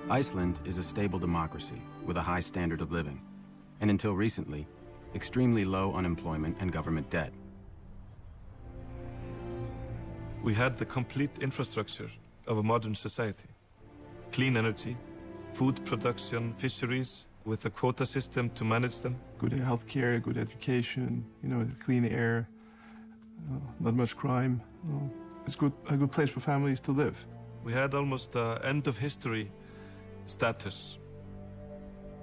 Iceland is a stable democracy with a high standard of living, and until recently, extremely low unemployment and government debt. We had the complete infrastructure of a modern society. Clean energy, food production, fisheries, with a quota system to manage them. Good health care, good education, clean air, not much crime. It's a good place for families to live. We had almost end of history status.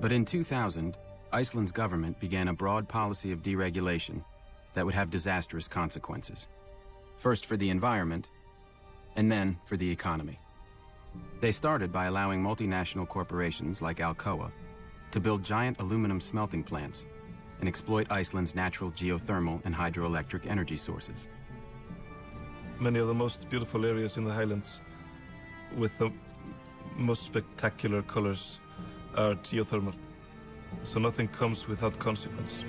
But in 2000, Iceland's government began a broad policy of deregulation that would have disastrous consequences. First for the environment, and then for the economy. They started by allowing multinational corporations like Alcoa to build giant aluminum smelting plants and exploit Iceland's natural geothermal and hydroelectric energy sources. Many of the most beautiful areas in the highlands with the most spectacular colors are geothermal. So nothing comes without consequence.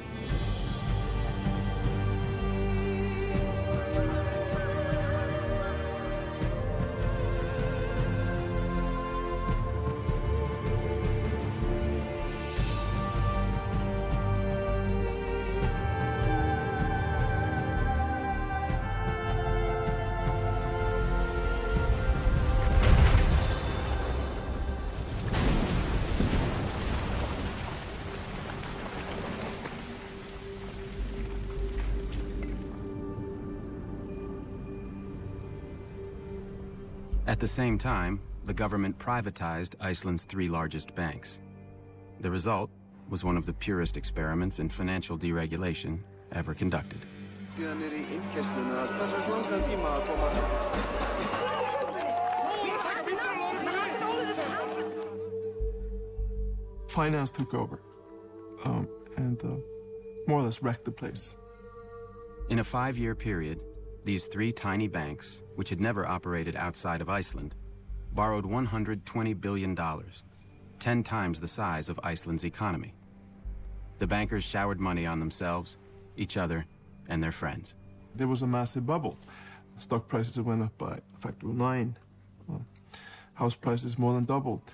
At the same time, the government privatized Iceland's 3 largest banks. The result was one of the purest experiments in financial deregulation ever conducted. Finance took over and more or less wrecked the place. In a 5-year period, these 3 tiny banks, which had never operated outside of Iceland, borrowed $120 billion, 10 times the size of Iceland's economy. The bankers showered money on themselves, each other, and their friends. There was a massive bubble. Stock prices went up by a factor of 9. House prices more than doubled.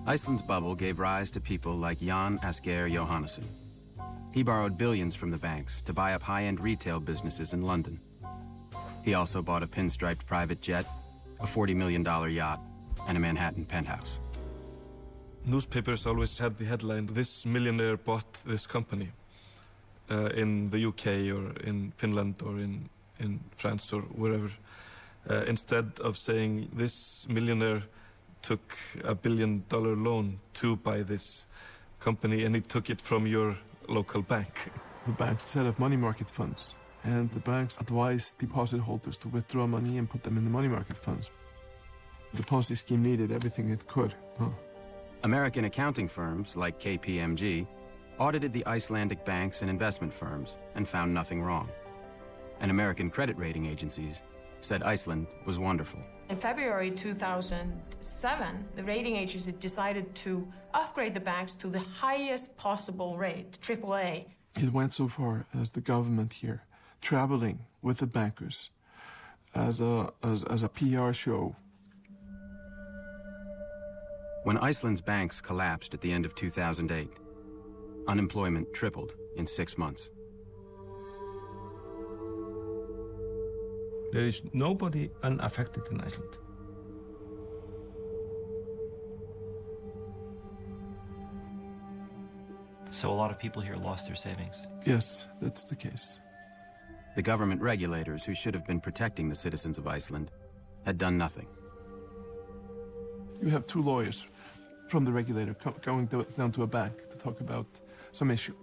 Iceland's bubble gave rise to people like Jan Asgeir Jóhannesson. He borrowed billions from the banks to buy up high-end retail businesses in London. He also bought a pinstriped private jet, a $40 million yacht, and a Manhattan penthouse. Newspapers always had the headline, "This millionaire bought this company," in the UK or in Finland or in France or wherever. Instead of saying, "This millionaire took $1 billion loan to buy this company and he took it from your local bank." The banks set up money market funds, and the banks advised deposit holders to withdraw money and put them in the money market funds. The Ponzi scheme needed everything it could. American accounting firms like KPMG audited the Icelandic banks and investment firms and found nothing wrong. And American credit rating agencies said Iceland was wonderful. In February 2007, the rating agency decided to upgrade the banks to the highest possible rate, AAA. It went so far as the government here traveling with the bankers as a PR show. When Iceland's banks collapsed at the end of 2008, unemployment tripled in 6 months. There is nobody unaffected in Iceland. So a lot of people here lost their savings? Yes, that's the case. The government regulators who should have been protecting the citizens of Iceland had done nothing. You have 2 lawyers from the regulator going down to a bank to talk about some issue.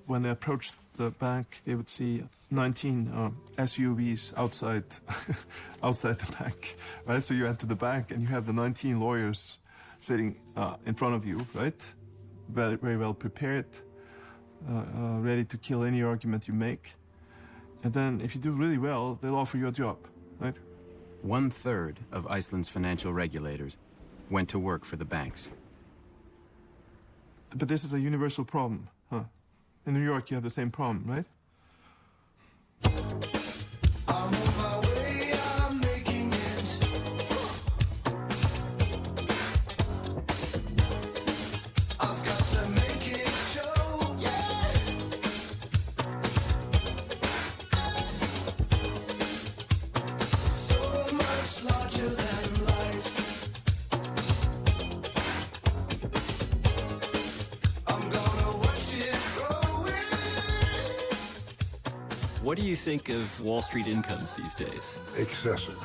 When they approached the bank, they would see 19 SUVs outside the bank, right? So you enter the bank and you have the 19 lawyers sitting in front of you, right? Very, very well prepared, ready to kill any argument you make. And then if you do really well, they'll offer you a job, right? 1/3 of Iceland's financial regulators went to work for the banks. But this is a universal problem, huh? In New York, you have the same problem, right? I'm on my way, I'm making it. What do you think of Wall Street incomes these days? Excessive.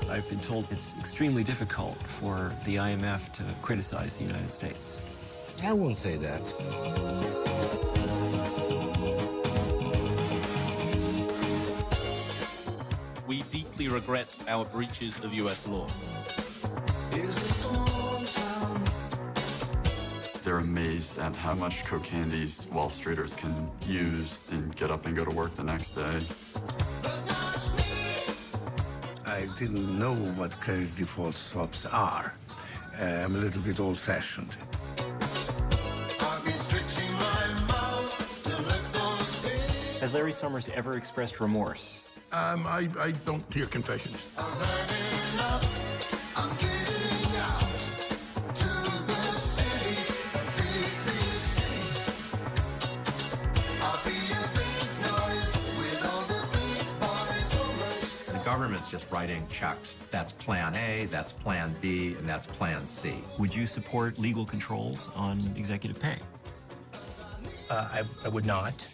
I've been told it's extremely difficult for the IMF to criticize the United States. I won't say that. We deeply regret our breaches of U.S. law. They're amazed at how much cocaine these Wall Streeters can use and get up and go to work the next day. I didn't know what credit default swaps are. I'm a little bit old-fashioned. Has Larry Summers ever expressed remorse? I don't hear confessions. Government's just writing checks. That's plan A, that's plan B, and that's plan C. Would you support legal controls on executive pay? I would not.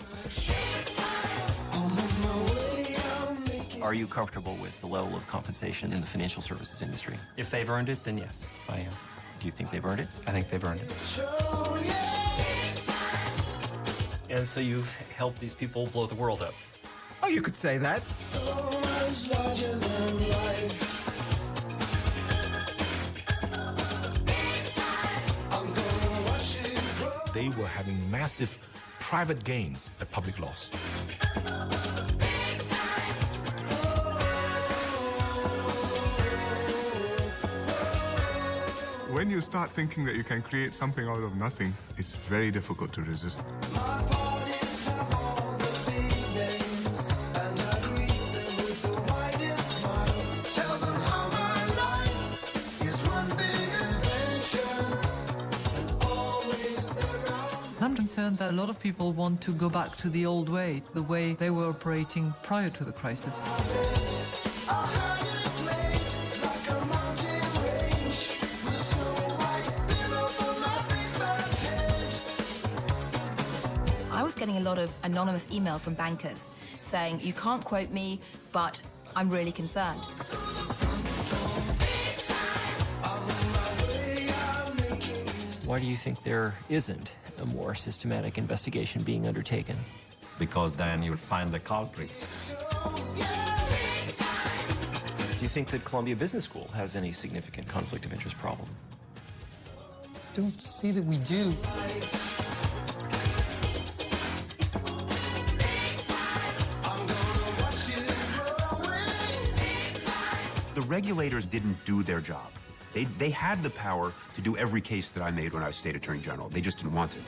Are you comfortable with the level of compensation in the financial services industry? If they've earned it, then yes, I am. Do you think they've earned it? I think they've earned it. And so you've helped these people blow the world up. Oh, you could say that. They were having massive private gains at public loss. When you start thinking that you can create something out of nothing, it's very difficult to resist. I'm concerned that a lot of people want to go back to the old way, the way they were operating prior to the crisis. I was getting a lot of anonymous emails from bankers saying, you can't quote me, but I'm really concerned. Why do you think there isn't a more systematic investigation being undertaken? Because then you'll find the culprits. Do you think that Columbia Business School has any significant conflict of interest problem? Don't see that we do. The regulators didn't do their job. They had the power to do every case that I made when I was State Attorney General. They just didn't want to.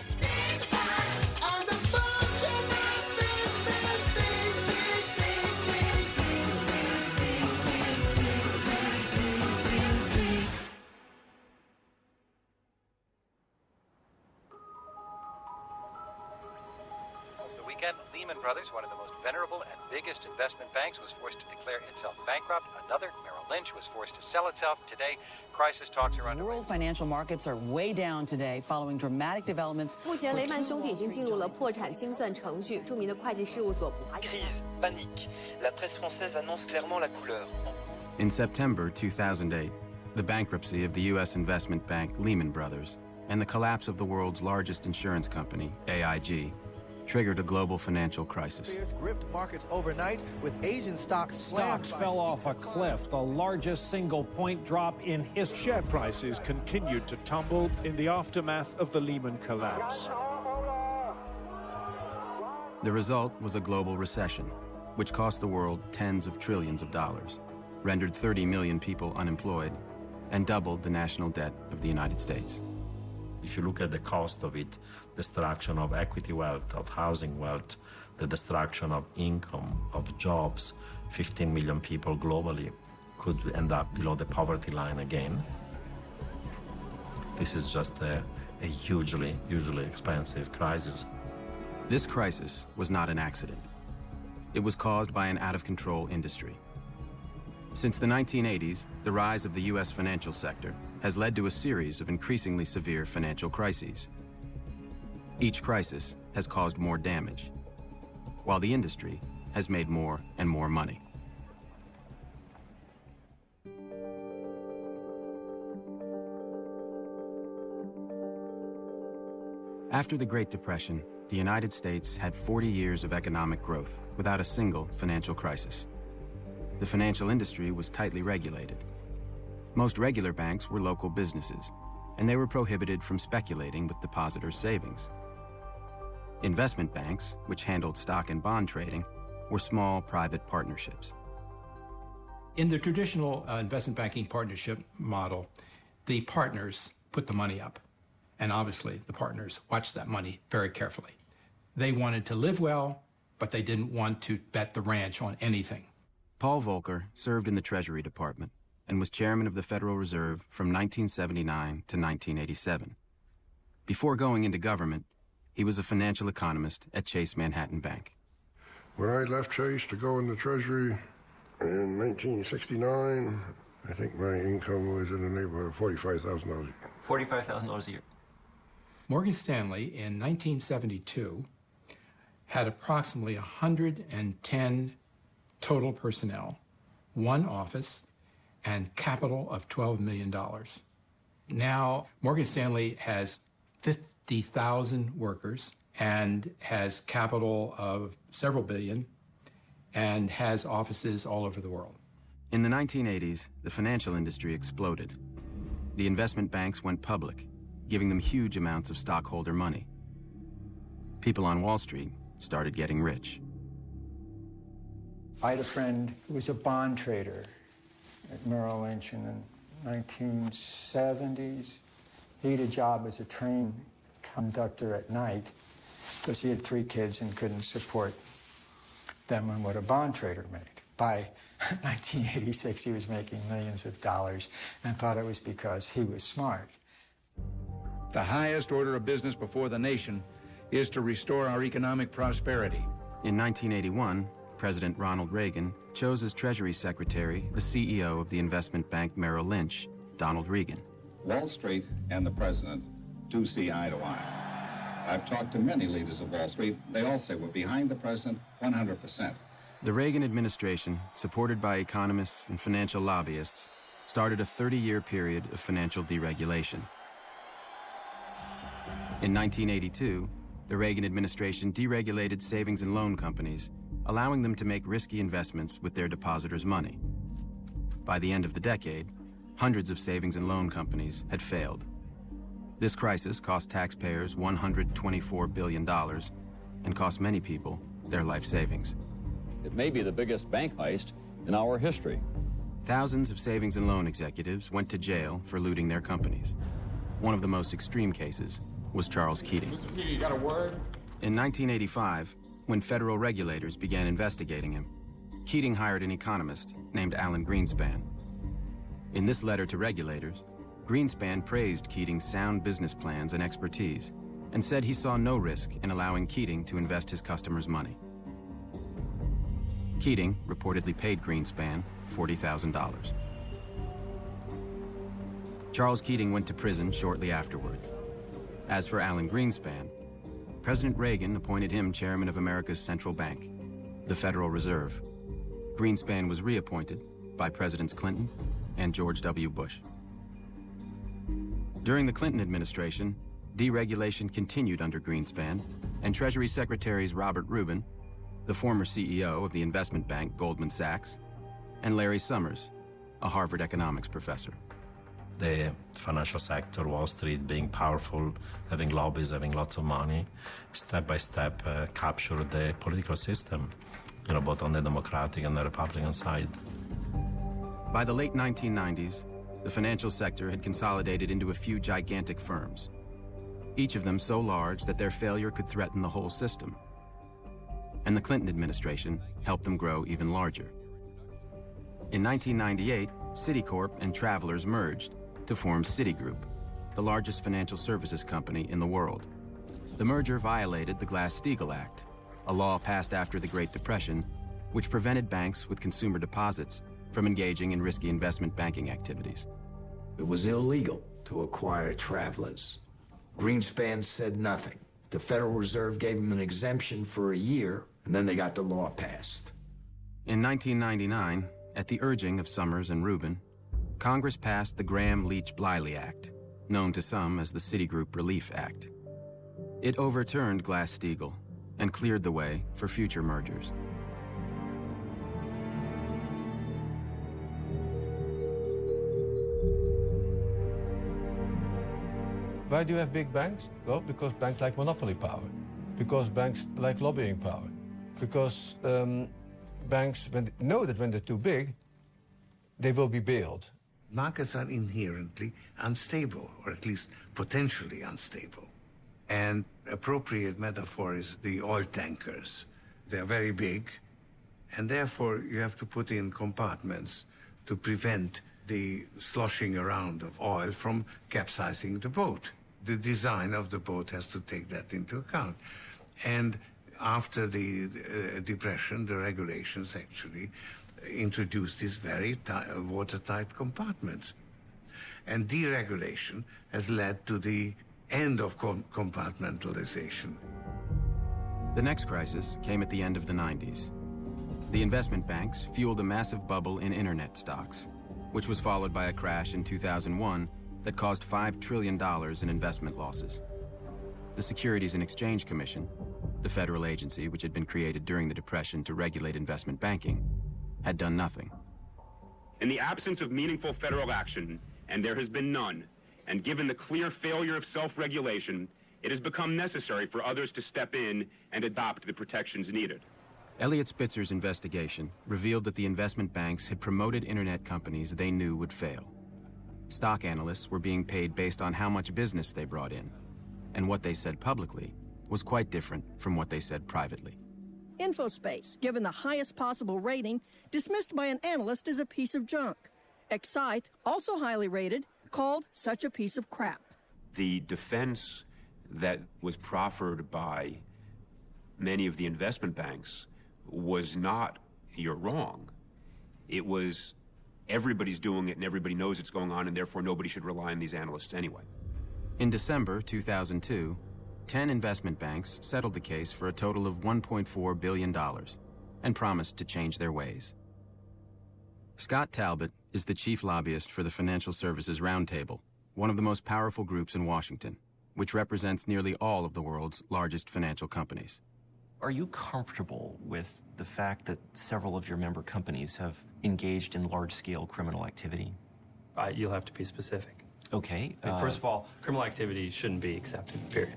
Lehman Brothers, one of the most venerable and biggest investment banks, was forced to declare itself bankrupt. Another, Merrill Lynch, was forced to sell itself. Today, crisis talks are underway. World financial markets are way down today following dramatic developments. 目前雷曼兄弟已经进入了破产清算程序，著名的会计事务所普华。Crise, panique. La presse française annonce clairement la couleur. In September 2008, the bankruptcy of the U.S. investment bank Lehman Brothers and the collapse of the world's largest insurance company, AIG, triggered a global financial crisis. Gripped markets overnight with Asian stocks fell off a cliff, the largest single point drop in history. Share prices continued to tumble in the aftermath of the Lehman collapse. The result was a global recession, which cost the world tens of trillions of dollars, rendered 30 million people unemployed, and doubled the national debt of the United States. If you look at the cost of it, destruction of equity wealth, of housing wealth, the destruction of income, of jobs, 15 million people globally could end up below the poverty line again. This is just a hugely expensive crisis. This crisis was not an accident. It was caused by an out-of-control industry. Since the 1980s, the rise of the U.S. financial sector has led to a series of increasingly severe financial crises. Each crisis has caused more damage while the industry has made more and more money. After the Great Depression, the United States had 40 years of economic growth without a single financial crisis. The financial industry was tightly regulated. Most regular banks were local businesses, and they were prohibited from speculating with depositors' savings. Investment banks, which handled stock and bond trading, were small private partnerships. In the traditional investment banking partnership model, the partners put the money up. And obviously, the partners watched that money very carefully. They wanted to live well, but they didn't want to bet the ranch on anything. Paul Volcker served in the Treasury Department and was chairman of the Federal Reserve from 1979 to 1987. Before going into government, he was a financial economist at Chase Manhattan Bank. When I left Chase to go in the Treasury in 1969, I think my income was in the neighborhood of $45,000 a year. $45,000 a year. Morgan Stanley in 1972 had approximately 110 total personnel, one office, and capital of $12 million. Now, Morgan Stanley has 50,000 workers and has capital of several billion and has offices all over the world. In the 1980s, the financial industry exploded. The investment banks went public, giving them huge amounts of stockholder money. People on Wall Street started getting rich. I had a friend who was a bond trader at Merrill Lynch in the 1970s. He had a job as a train conductor at night because he had 3 kids and couldn't support them on what a bond trader made. By 1986, he was making millions of dollars and thought it was because he was smart. The highest order of business before the nation is to restore our economic prosperity. In 1981, President Ronald Reagan chose as Treasury Secretary the CEO of the investment bank Merrill Lynch, Donald Regan. Wall Street and the president do see eye to eye. I've talked to many leaders of Wall Street. They all say we're behind the president 100%. The Reagan administration, supported by economists and financial lobbyists, started a 30-year period of financial deregulation. In 1982, the Reagan administration deregulated savings and loan companies, allowing them to make risky investments with their depositors' money. By the end of the decade, hundreds of savings and loan companies had failed. This crisis cost taxpayers $124 billion and cost many people their life savings. It may be the biggest bank heist in our history. Thousands of savings and loan executives went to jail for looting their companies. One of the most extreme cases was Charles Keating. Mr. Keating, you got a word? In 1985, when federal regulators began investigating him, Keating hired an economist named Alan Greenspan. In this letter to regulators, Greenspan praised Keating's sound business plans and expertise and said he saw no risk in allowing Keating to invest his customers' money. Keating reportedly paid Greenspan $40,000. Charles Keating went to prison shortly afterwards. As for Alan Greenspan, President Reagan appointed him chairman of America's central bank, the Federal Reserve. Greenspan was reappointed by Presidents Clinton and George W. Bush. During the Clinton administration, deregulation continued under Greenspan, and Treasury Secretaries Robert Rubin, the former CEO of the investment bank Goldman Sachs, and Larry Summers, a Harvard economics professor. The financial sector, Wall Street being powerful, having lobbies, having lots of money, step by step captured the political system, both on the Democratic and the Republican side. By the late 1990s, the financial sector had consolidated into a few gigantic firms, each of them so large that their failure could threaten the whole system. And the Clinton administration helped them grow even larger. In 1998, Citicorp and Travelers merged to form Citigroup, the largest financial services company in the world. The merger violated the Glass-Steagall Act, a law passed after the Great Depression, which prevented banks with consumer deposits from engaging in risky investment banking activities. It was illegal to acquire Travelers. Greenspan said nothing. The Federal Reserve gave him an exemption for a year, and then they got the law passed. In 1999, at the urging of Summers and Rubin, Congress passed the Graham-Leach-Bliley Act, known to some as the Citigroup Relief Act. It overturned Glass-Steagall and cleared the way for future mergers. Why do you have big banks? Well, because banks like monopoly power, because banks like lobbying power, because banks know that when they're too big, they will be bailed. Markets are inherently unstable, or at least potentially unstable. And appropriate metaphor is the oil tankers. They're very big, and therefore you have to put in compartments to prevent the sloshing around of oil from capsizing the boat. The design of the boat has to take that into account. And after the Depression, the regulations actually introduced these very watertight compartments. And deregulation has led to the end of compartmentalization. The next crisis came at the end of the 90s. The investment banks fueled a massive bubble in internet stocks, which was followed by a crash in 2001 that caused $5 trillion in investment losses. The Securities and Exchange Commission, the federal agency which had been created during the Depression to regulate investment banking, had done nothing. In the absence of meaningful federal action, and there has been none, and given the clear failure of self-regulation, it has become necessary for others to step in and adopt the protections needed. Eliot Spitzer's investigation revealed that the investment banks had promoted internet companies they knew would fail. Stock analysts were being paid based on how much business they brought in, and what they said publicly was quite different from what they said privately. InfoSpace, given the highest possible rating, dismissed by an analyst as a piece of junk. Excite, also highly rated, called such a piece of crap. The defense that was proffered by many of the investment banks was not, you're wrong. It was, everybody's doing it and everybody knows it's going on, and therefore nobody should rely on these analysts anyway. In December 2002, 10 investment banks settled the case for a total of $1.4 billion and promised to change their ways. Scott Talbot is the chief lobbyist for the Financial Services Roundtable, one of the most powerful groups in Washington, which represents nearly all of the world's largest financial companies. Are you comfortable with the fact that several of your member companies have engaged in large-scale criminal activity? You'll have to be specific. Okay. First of all, criminal activity shouldn't be accepted, period.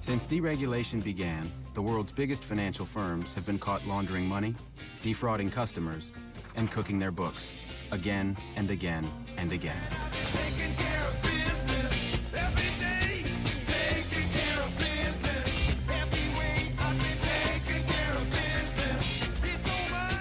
Since deregulation began, the world's biggest financial firms have been caught laundering money, defrauding customers, and cooking their books again and again and again. Taking care of business every day. Taking care of business every way. I've been taking care of business. It's all mine.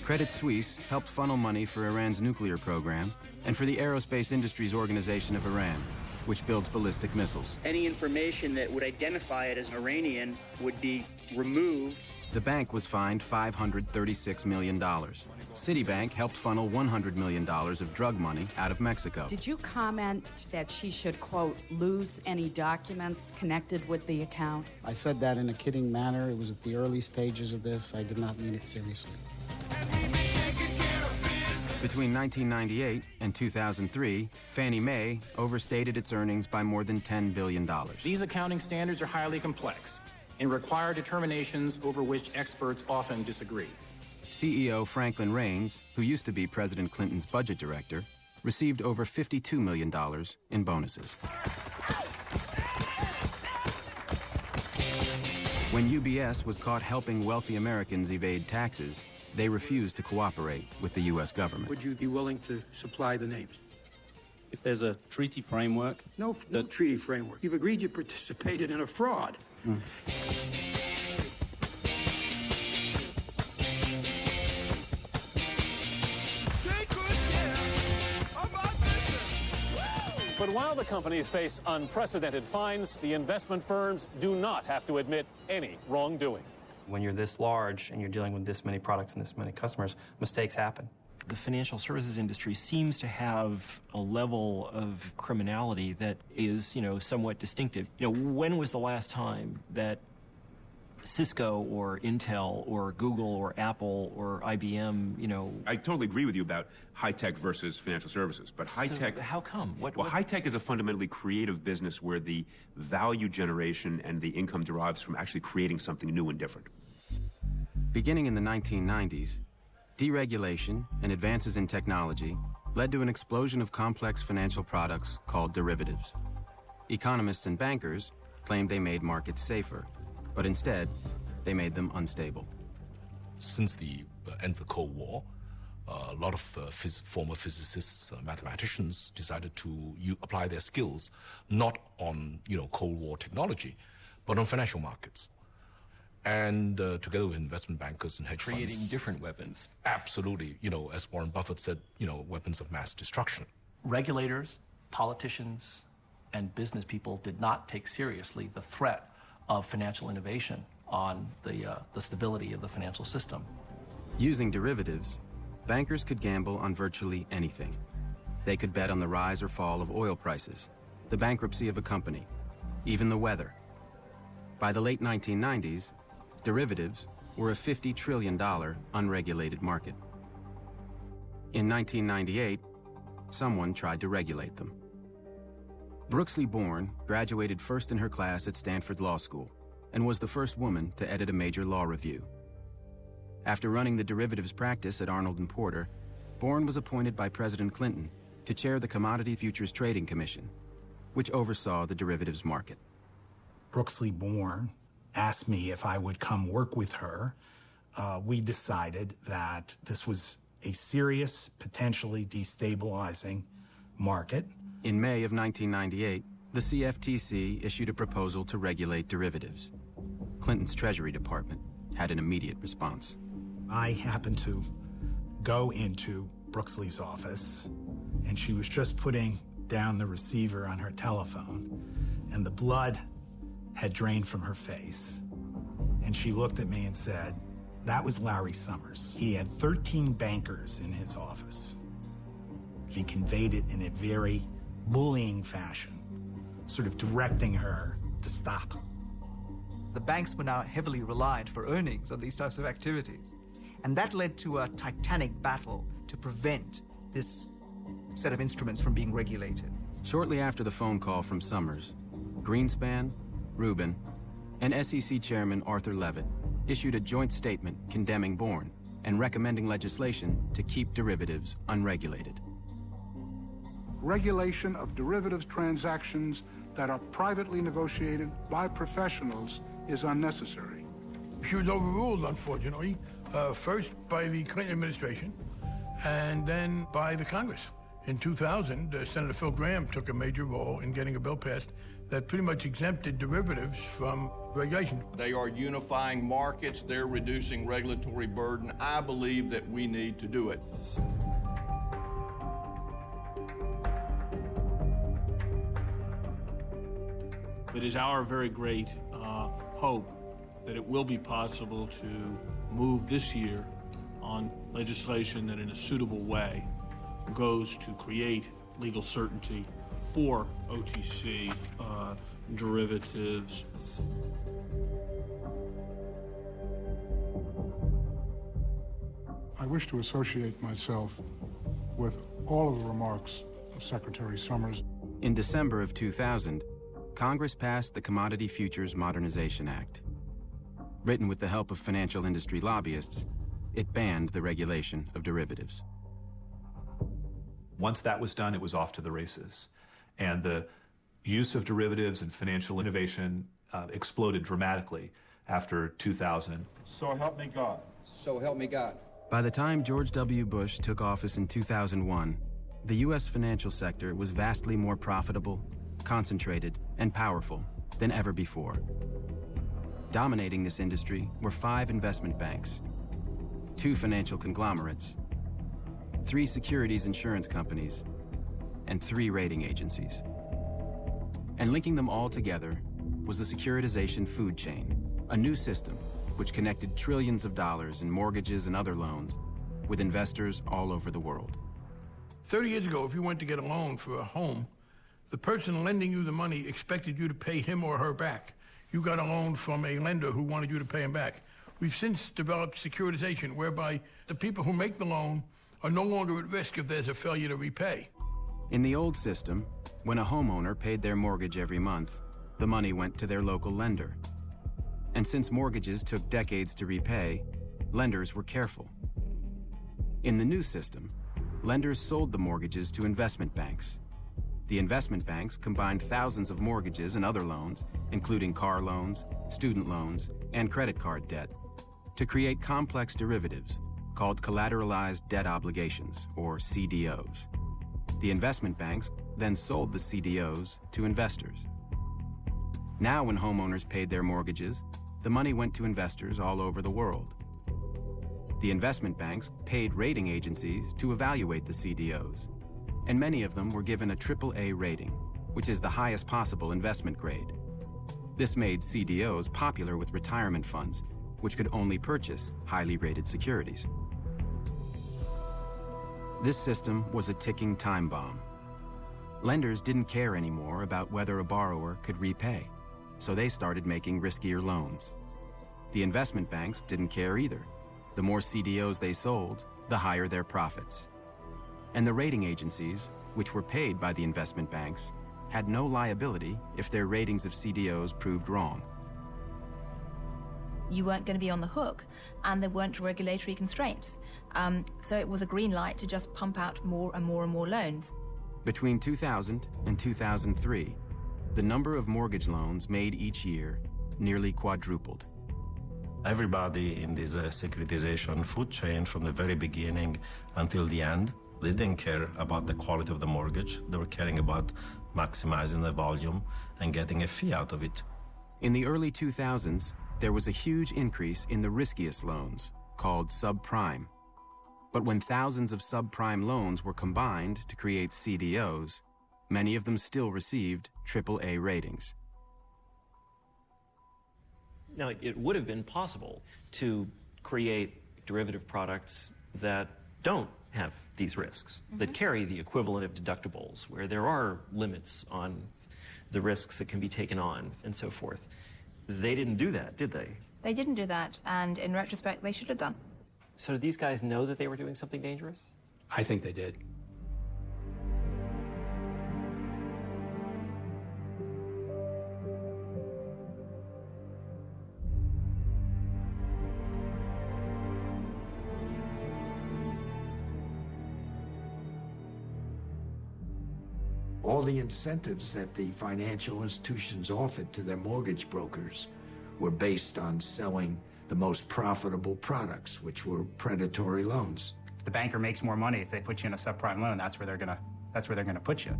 Credit Suisse helped funnel money for Iran's nuclear program and for the Aerospace Industries Organization of Iran, which builds ballistic missiles. Any information that would identify it as an Iranian would be removed. The bank was fined $536 million. Citibank helped funnel $100 million of drug money out of Mexico. Did you comment that she should, quote, lose any documents connected with the account? I said that in a kidding manner. It was at the early stages of this. I did not mean it seriously. Between 1998 and 2003, Fannie Mae overstated its earnings by more than $10 billion. These accounting standards are highly complex and require determinations over which experts often disagree. CEO Franklin Raines, who used to be President Clinton's budget director, received over $52 million in bonuses. When UBS was caught helping wealthy Americans evade taxes, they refused to cooperate with the U.S. government. Would you be willing to supply the names? If there's a treaty framework... No treaty framework. You've agreed you participated in a fraud. But while the companies face unprecedented fines, the investment firms do not have to admit any wrongdoing. When you're this large and you're dealing with this many products and this many customers, mistakes happen. The financial services industry seems to have a level of criminality that is, somewhat distinctive. When was the last time that Cisco or Intel or Google or Apple or IBM, I totally agree with you about high-tech versus financial services, but high-tech... So how come? High-tech is a fundamentally creative business where the value generation and the income derives from actually creating something new and different. Beginning in the 1990s, deregulation and advances in technology led to an explosion of complex financial products called derivatives. Economists and bankers claimed they made markets safer, but instead, they made them unstable. Since the end of the Cold War, a lot of former physicists, mathematicians decided to apply their skills not on Cold War technology, but on financial markets. And together with investment bankers and hedge funds. Creating different weapons. Absolutely. As Warren Buffett said, weapons of mass destruction. Regulators, politicians, and business people did not take seriously the threat of financial innovation on the stability of the financial system. Using derivatives, bankers could gamble on virtually anything. They could bet on the rise or fall of oil prices, the bankruptcy of a company, even the weather. By the late 1990s, derivatives were a $50 trillion unregulated market. In 1998, someone tried to regulate them. Brooksley Born graduated first in her class at Stanford Law School and was the first woman to edit a major law review. After running the derivatives practice at Arnold & Porter, Born was appointed by President Clinton to chair the Commodity Futures Trading Commission, which oversaw the derivatives market. Brooksley Born asked me if I would come work with her. We decided that this was a serious, potentially destabilizing market. In May of 1998, the CFTC issued a proposal to regulate derivatives. Clinton's Treasury Department had an immediate response. I happened to go into Brooksley's office, and she was just putting down the receiver on her telephone, and the blood had drained from her face. And she looked at me and said, "That was Larry Summers. He had 13 bankers in his office." He conveyed it in a very bullying fashion, sort of directing her to stop. The banks were now heavily reliant for earnings on these types of activities. And that led to a titanic battle to prevent this set of instruments from being regulated. Shortly after the phone call from Summers, Greenspan, Rubin, and SEC Chairman Arthur Levitt issued a joint statement condemning Born and recommending legislation to keep derivatives unregulated. Regulation of derivatives transactions that are privately negotiated by professionals is unnecessary. She was overruled, unfortunately, first by the Clinton administration and then by the Congress. In 2000, Senator Phil Gramm took a major role in getting a bill passed that pretty much exempted derivatives from regulation. They are unifying markets, they're reducing regulatory burden. I believe that we need to do it. It is our very great hope that it will be possible to move this year on legislation that in a suitable way goes to create legal certainty for OTC derivatives. I wish to associate myself with all of the remarks of Secretary Summers. In December of 2000, Congress passed the Commodity Futures Modernization Act. Written with the help of financial industry lobbyists, it banned the regulation of derivatives. Once that was done, it was off to the races. And the use of derivatives and financial innovation exploded dramatically after 2000. So help me God. So help me God. By the time George W. Bush took office in 2001, the U.S. financial sector was vastly more profitable, concentrated, and powerful than ever before. Dominating this industry were 5 investment banks, 2 financial conglomerates, 3 securities insurance companies, and 3 rating agencies. And linking them all together was the securitization food chain, a new system which connected trillions of dollars in mortgages and other loans with investors all over the world. 30 years ago, if you went to get a loan for a home, the person lending you the money expected you to pay him or her back. You got a loan from a lender who wanted you to pay him back. We've since developed securitization, whereby the people who make the loan are no longer at risk if there's a failure to repay. In the old system, when a homeowner paid their mortgage every month, the money went to their local lender. And since mortgages took decades to repay, lenders were careful. In the new system, lenders sold the mortgages to investment banks. The investment banks combined thousands of mortgages and other loans, including car loans, student loans, and credit card debt, to create complex derivatives called collateralized debt obligations, or CDOs. The investment banks then sold the CDOs to investors. Now, when homeowners paid their mortgages, the money went to investors all over the world. The investment banks paid rating agencies to evaluate the CDOs, and many of them were given a AAA rating, which is the highest possible investment grade. This made CDOs popular with retirement funds, which could only purchase highly rated securities. This system was a ticking time bomb. Lenders didn't care anymore about whether a borrower could repay, so they started making riskier loans. The investment banks didn't care either. The more CDOs they sold, the higher their profits. And the rating agencies, which were paid by the investment banks, had no liability if their ratings of CDOs proved wrong. You weren't going to be on the hook, and there weren't regulatory constraints. So it was a green light to just pump out more and more and more loans. Between 2000 and 2003, the number of mortgage loans made each year nearly quadrupled. Everybody in this securitization food chain from the very beginning until the end, they didn't care about the quality of the mortgage. They were caring about maximizing the volume and getting a fee out of it. In the early 2000s, there was a huge increase in the riskiest loans, called subprime. But when thousands of subprime loans were combined to create CDOs, many of them still received AAA ratings. Now, it would have been possible to create derivative products that don't have these risks, that carry the equivalent of deductibles, where there are limits on the risks that can be taken on and so forth. They didn't do that, did they? They didn't do that, and in retrospect, they should have done. So did these guys know that they were doing something dangerous? I think they did. All the incentives that the financial institutions offered to their mortgage brokers were based on selling the most profitable products, which were predatory loans. If the banker makes more money if they put you in a subprime loan, that's where they're gonna put you.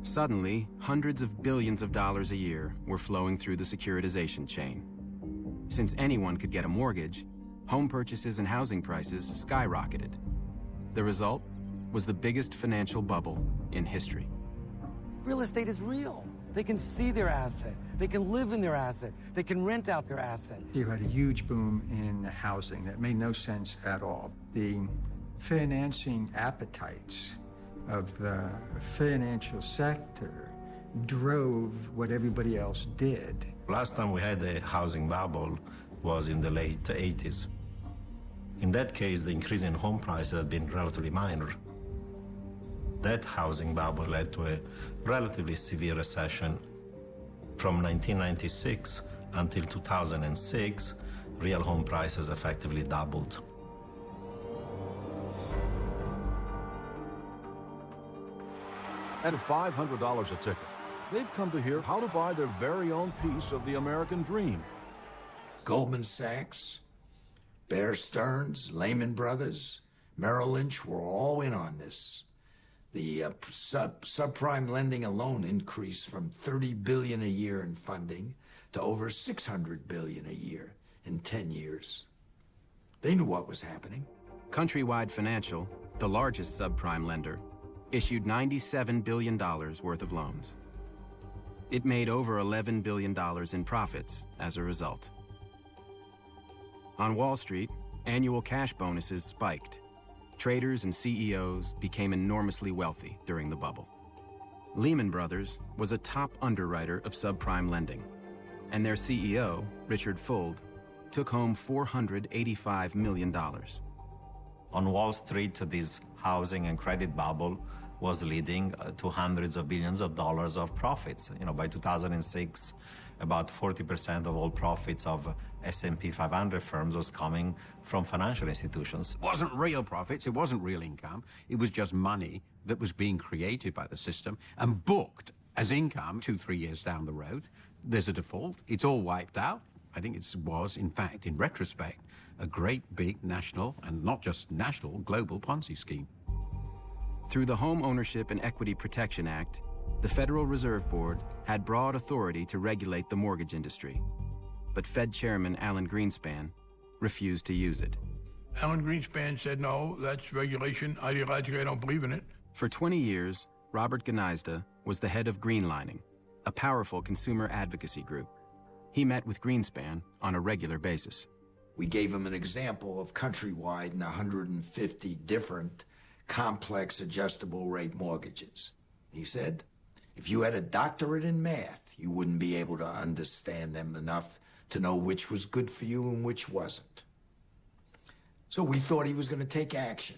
Suddenly, hundreds of billions of dollars a year were flowing through the securitization chain. Since anyone could get a mortgage, home purchases and housing prices skyrocketed. The result was the biggest financial bubble in history. Real estate is real. They can see their asset. They can live in their asset. They can rent out their asset. You had a huge boom in housing that made no sense at all. The financing appetites of the financial sector drove what everybody else did. Last time we had a housing bubble was in the late 80s. In that case, the increase in home prices had been relatively minor. That housing bubble led to a relatively severe recession. From 1996 until 2006, real home prices effectively doubled. At $500 a ticket, they've come to hear how to buy their very own piece of the American dream. Goldman Sachs, Bear Stearns, Lehman Brothers, Merrill Lynch were all in on this. The subprime lending alone increased from $30 billion a year in funding to over $600 billion a year in 10 years. They knew what was happening. Countrywide Financial, the largest subprime lender, issued $97 billion worth of loans. It made over $11 billion in profits as a result. On Wall Street, annual cash bonuses spiked. Traders and CEOs became enormously wealthy during the bubble. Lehman Brothers was a top underwriter of subprime lending, and their CEO, Richard Fuld, took home $485 million. On Wall Street, this housing and credit bubble was leading to hundreds of billions of dollars of profits. By 2006, about 40% of all profits of S&P 500 firms was coming from financial institutions. It wasn't real profits, it wasn't real income, it was just money that was being created by the system and booked as income 2-3 years down the road. There's a default, it's all wiped out. I think it was, in fact, in retrospect, a great big national, and not just national, global Ponzi scheme. Through the Home Ownership and Equity Protection Act, the Federal Reserve Board had broad authority to regulate the mortgage industry, but Fed Chairman Alan Greenspan refused to use it. Alan Greenspan said, no, that's regulation. Ideologically, I don't believe in it. For 20 years, Robert Gnizda was the head of Greenlining, a powerful consumer advocacy group. He met with Greenspan on a regular basis. We gave him an example of countrywide and 150 different complex adjustable rate mortgages. He said, if you had a doctorate in math, you wouldn't be able to understand them enough to know which was good for you and which wasn't. So we thought he was going to take action.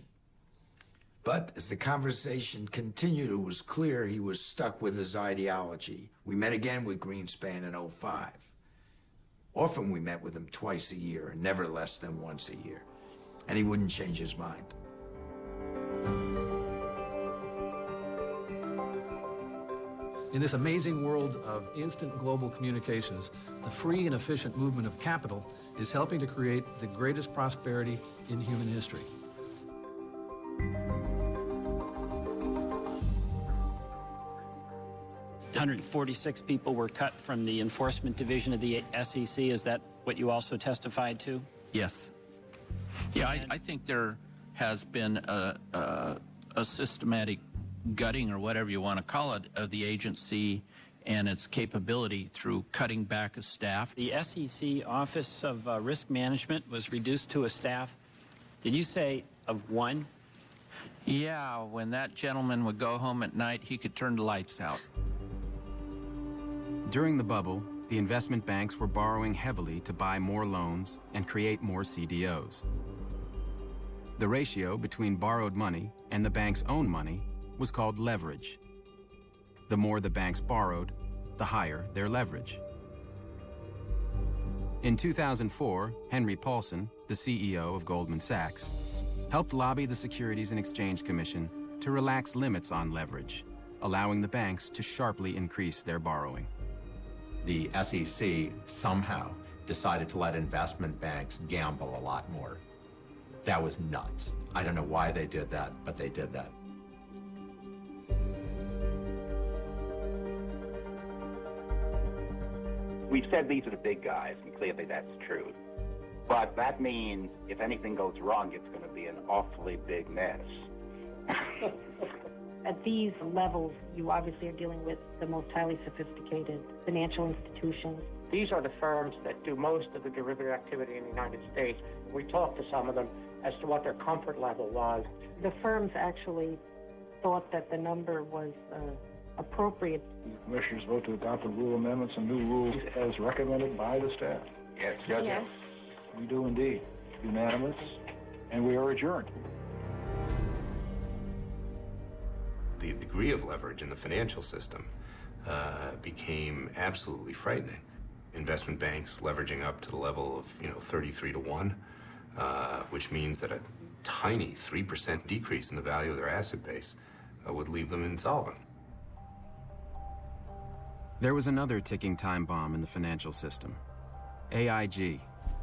But as the conversation continued, it was clear he was stuck with his ideology. We met again with Greenspan in 2005. Often we met with him twice a year, and never less than once a year. And he wouldn't change his mind. In this amazing world of instant global communications, the free and efficient movement of capital is helping to create the greatest prosperity in human history. $146 people were cut from the enforcement division of the SEC. Is that what you also testified to? Yes. Yeah, I think there has been a systematic gutting, or whatever you want to call it, of the agency and its capability through cutting back of staff. The SEC Office of Risk Management was reduced to a staff, did you say, of one? Yeah, when that gentleman would go home at night, he could turn the lights out. During the bubble, the investment banks were borrowing heavily to buy more loans and create more CDOs. The ratio between borrowed money and the bank's own money was called leverage. The more the banks borrowed, the higher their leverage. In 2004, Henry Paulson, the CEO of Goldman Sachs, helped lobby the Securities and Exchange Commission to relax limits on leverage, allowing the banks to sharply increase their borrowing. The SEC somehow decided to let investment banks gamble a lot more. That was nuts. I don't know why they did that, but they did that. We've said these are the big guys, and clearly that's true. But that means if anything goes wrong, it's going to be an awfully big mess. At these levels, you obviously are dealing with the most highly sophisticated financial institutions. These are the firms that do most of the derivative activity in the United States. We talked to some of them as to what their comfort level was. The firms actually thought that the number was appropriate. The commissioners vote to adopt the rule amendments and new rules as recommended by the staff. Yes. Yes. We do indeed. Unanimous, and we are adjourned. The degree of leverage in the financial system became absolutely frightening. Investment banks leveraging up to the level of 33 to 1, which means that a tiny 3% decrease in the value of their asset base would leave them insolvent. There was another ticking time bomb in the financial system. AIG,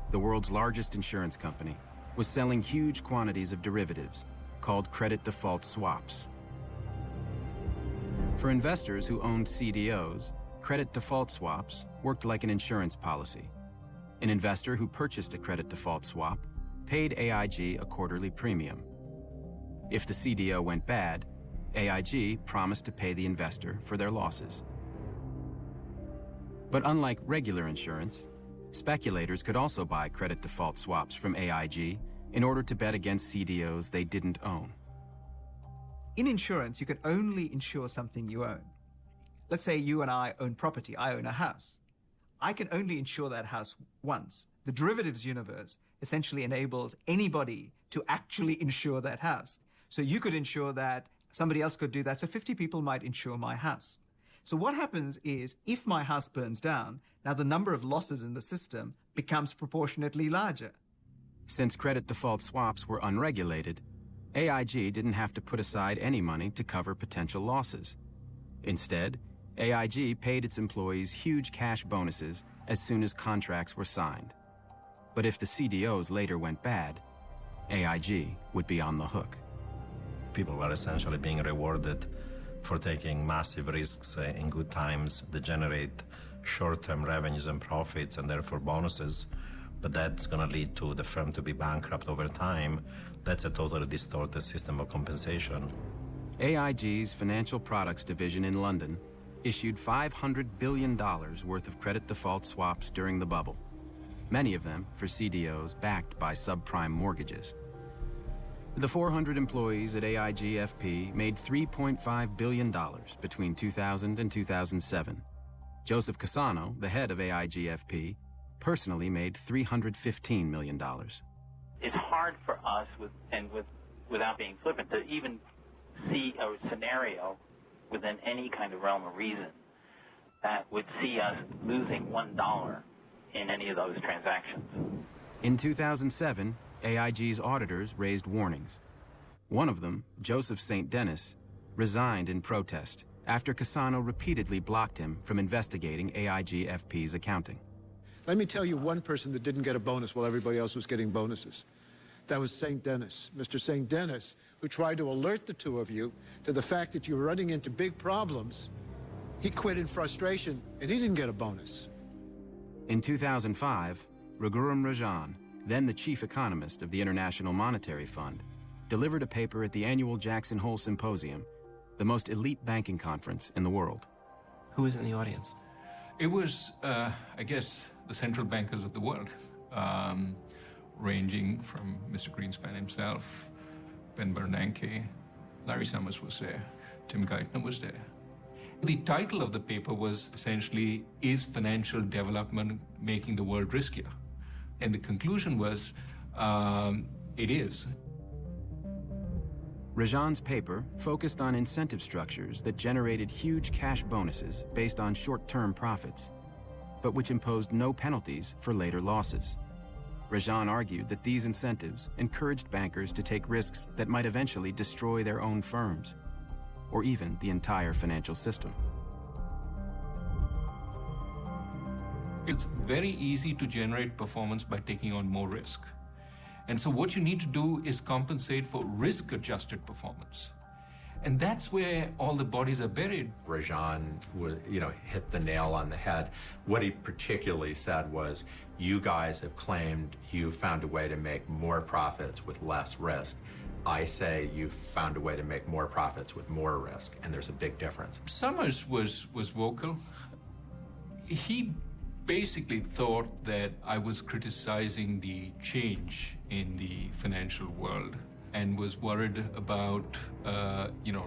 the world's largest insurance company, was selling huge quantities of derivatives called credit default swaps. For investors who owned CDOs, credit default swaps worked like an insurance policy. An investor who purchased a credit default swap paid AIG a quarterly premium. If the CDO went bad, AIG promised to pay the investor for their losses. But unlike regular insurance, speculators could also buy credit default swaps from AIG in order to bet against CDOs they didn't own. In insurance, you can only insure something you own. Let's say you and I own property. I own a house. I can only insure that house once. The derivatives universe essentially enables anybody to actually insure that house. So you could insure that, somebody else could do that, so 50 people might insure my house. So what happens is, if my house burns down, now the number of losses in the system becomes proportionately larger. Since credit default swaps were unregulated, AIG didn't have to put aside any money to cover potential losses. Instead, AIG paid its employees huge cash bonuses as soon as contracts were signed. But if the CDOs later went bad, AIG would be on the hook. People were essentially being rewarded for taking massive risks in good times that generate short-term revenues and profits and therefore bonuses, but that's going to lead to the firm to be bankrupt over time. That's a totally distorted system of compensation. AIG's financial products division in London issued $500 billion worth of credit default swaps during the bubble, many of them for CDOs backed by subprime mortgages. The 400 employees at AIG FP made $3.5 billion between 2000 and 2007. Joseph Cassano, the head of AIG FP, personally made $315 million. It's hard for us, without being flippant, to even see a scenario within any kind of realm of reason that would see us losing $1 in any of those transactions. In 2007, AIG's auditors raised warnings. One of them, Joseph St. Denis, resigned in protest after Cassano repeatedly blocked him from investigating AIG FP's accounting. Let me tell you one person that didn't get a bonus while everybody else was getting bonuses. That was St. Denis, Mr. St. Denis, who tried to alert the two of you to the fact that you were running into big problems. He quit in frustration, and he didn't get a bonus. In 2005, Raghuram Rajan, then the chief economist of the International Monetary Fund, delivered a paper at the annual Jackson Hole Symposium, the most elite banking conference in the world. Who was in the audience? It was, I guess, the central bankers of the world, ranging from Mr. Greenspan himself, Ben Bernanke, Larry Summers was there, Tim Geithner was there. The title of the paper was essentially, "Is Financial Development Making the World Riskier?" And the conclusion was, it is. Rajan's paper focused on incentive structures that generated huge cash bonuses based on short-term profits, but which imposed no penalties for later losses. Rajan argued that these incentives encouraged bankers to take risks that might eventually destroy their own firms, or even the entire financial system. It's very easy to generate performance by taking on more risk. And so what you need to do is compensate for risk-adjusted performance. And that's where all the bodies are buried. Rajan, hit the nail on the head. What he particularly said was, you guys have claimed you found a way to make more profits with less risk. I say you found a way to make more profits with more risk, and there's a big difference. Summers was vocal. He basically thought that I was criticizing the change in the financial world and was worried about,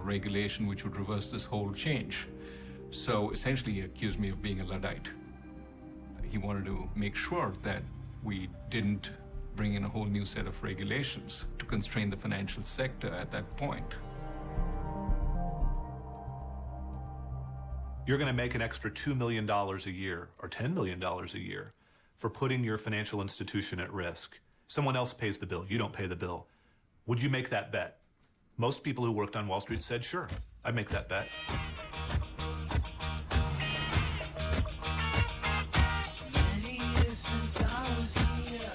regulation which would reverse this whole change. So essentially he accused me of being a Luddite. He wanted to make sure that we didn't bring in a whole new set of regulations to constrain the financial sector at that point. You're going to make an extra $2 million a year or $10 million a year for putting your financial institution at risk. Someone else pays the bill. You don't pay the bill. Would you make that bet? Most people who worked on Wall Street said, sure, I'd make that bet. Many years since I was here.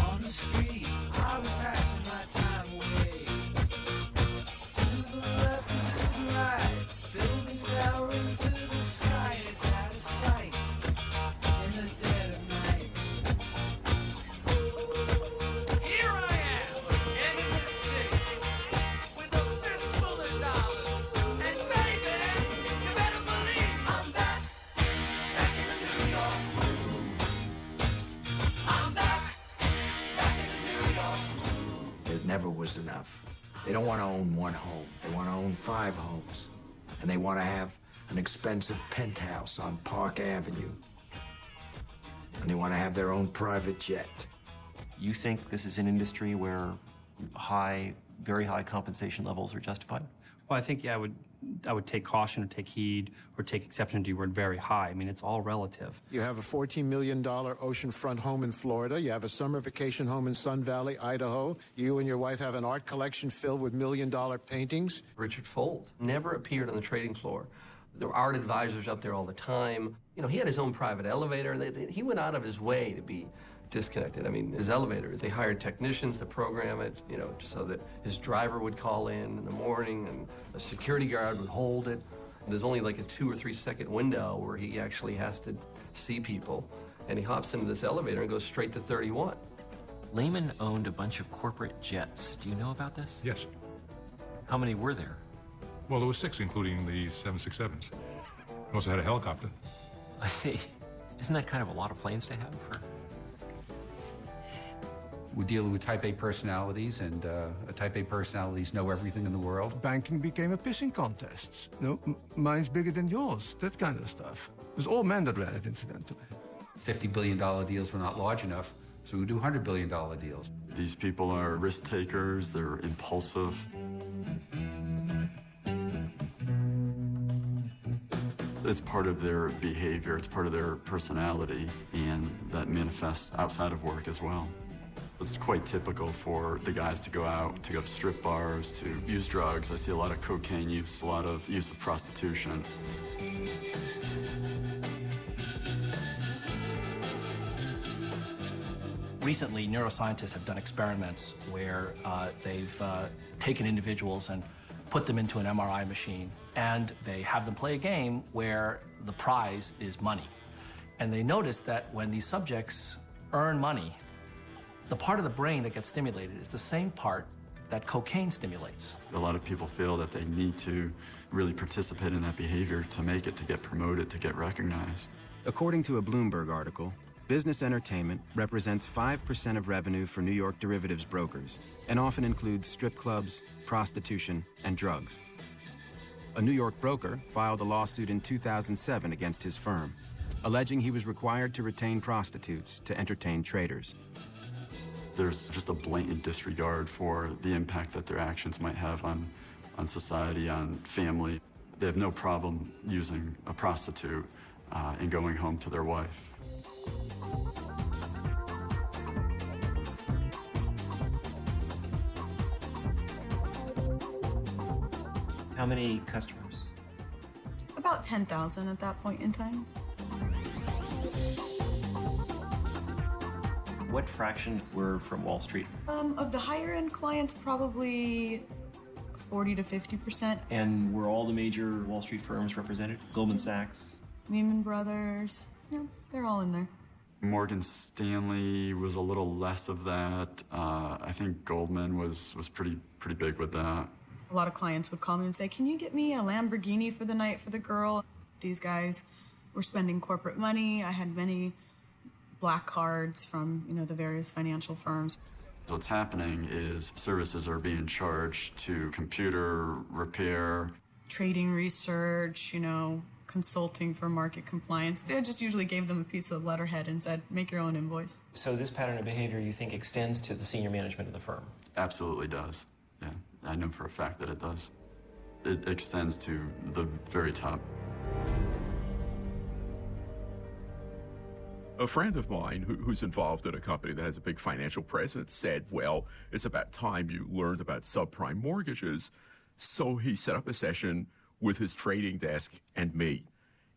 On the street, I was passing my time away. To the left and to the right, buildings towering to the sky. It's out of sight in the dead of night. Here I am, in the city, with a fistful of dollars. was enough. They don't want to own one home. They want to own 5 homes. And they want to have an expensive penthouse on Park Avenue. And they want to have their own private jet. You think this is an industry where very high compensation levels are justified? Well, I think, yeah, I would take caution or take heed or take exception to your word very high. I mean, it's all relative. You have a $14 million oceanfront home in Florida. You have a summer vacation home in Sun Valley, Idaho. You and your wife have an art collection filled with $1 million paintings. Richard Fold never appeared on the trading floor. There were art advisors up there all the time. You know, he had his own private elevator. He went out of his way to be disconnected. I mean, his elevator, they hired technicians to program it, you know, so that his driver would call in the morning and a security guard would hold it. There's only like a 2 or 3 second window where he actually has to see people. And he hops into this elevator and goes straight to 31. Lehman owned a bunch of corporate jets. Do you know about this? Yes. How many were there? Well, there were 6, including the 767s. He also had a helicopter. I see. Isn't that kind of a lot of planes to have for... We're dealing with type A personalities, and type A personalities know everything in the world. Banking became a pissing contest. No, mine's bigger than yours, that kind of stuff. It was all men that ran it, incidentally. $50 billion deals were not large enough, so we do $100 billion deals. These people are risk takers, they're impulsive. It's part of their behavior, it's part of their personality, and that manifests outside of work as well. It's quite typical for the guys to go out, to go to strip bars, to use drugs. I see a lot of cocaine use, a lot of use of prostitution. Recently, neuroscientists have done experiments where they've taken individuals and put them into an MRI machine, and they have them play a game where the prize is money. And they noticed that when these subjects earn money, the part of the brain that gets stimulated is the same part that cocaine stimulates. A lot of people feel that they need to really participate in that behavior to make it, to get promoted, to get recognized. According to a Bloomberg article, business entertainment represents 5% of revenue for New York derivatives brokers and often includes strip clubs, prostitution, and drugs. A New York broker filed a lawsuit in 2007 against his firm, alleging he was required to retain prostitutes to entertain traders. There's just a blatant disregard for the impact that their actions might have on society, on family. They have no problem using a prostitute and going home to their wife. How many customers? About 10,000 at that point in time. What fraction were from Wall Street? Of the higher end clients, probably 40 to 50%. And were all the major Wall Street firms represented? Goldman Sachs? Lehman Brothers. Yeah, they're all in there. Morgan Stanley was a little less of that. I think Goldman was pretty big with that. A lot of clients would call me and say, can you get me a Lamborghini for the night for the girl? These guys were spending corporate money. I had many black cards from, the various financial firms. What's happening is services are being charged to computer repair. Trading research, consulting for market compliance. They just usually gave them a piece of letterhead and said, make your own invoice. So this pattern of behavior, you think, extends to the senior management of the firm? Absolutely does. Yeah, I know for a fact that it does. It extends to the very top. A friend of mine who's involved in a company that has a big financial presence said, well, it's about time you learned about subprime mortgages. So he set up a session with his trading desk and me.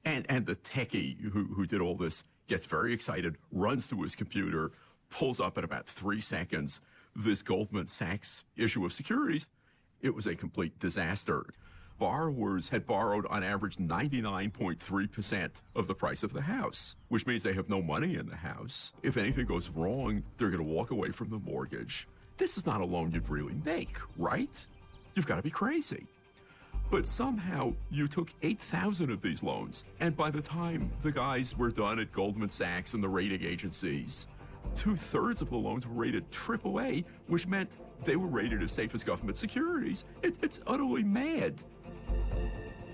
And the techie who did all this gets very excited, runs to his computer, pulls up in about 3 seconds this Goldman Sachs issue of securities. It was a complete disaster. Borrowers had borrowed on average 99.3% of the price of the house, which means they have no money in the house. If anything goes wrong, they're going to walk away from the mortgage. This is not a loan you'd really make, right? You've got to be crazy. But somehow you took 8,000 of these loans, and by the time the guys were done at Goldman Sachs and the rating agencies, 2/3 of the loans were rated AAA, which meant they were rated as safe as government securities. It's utterly mad.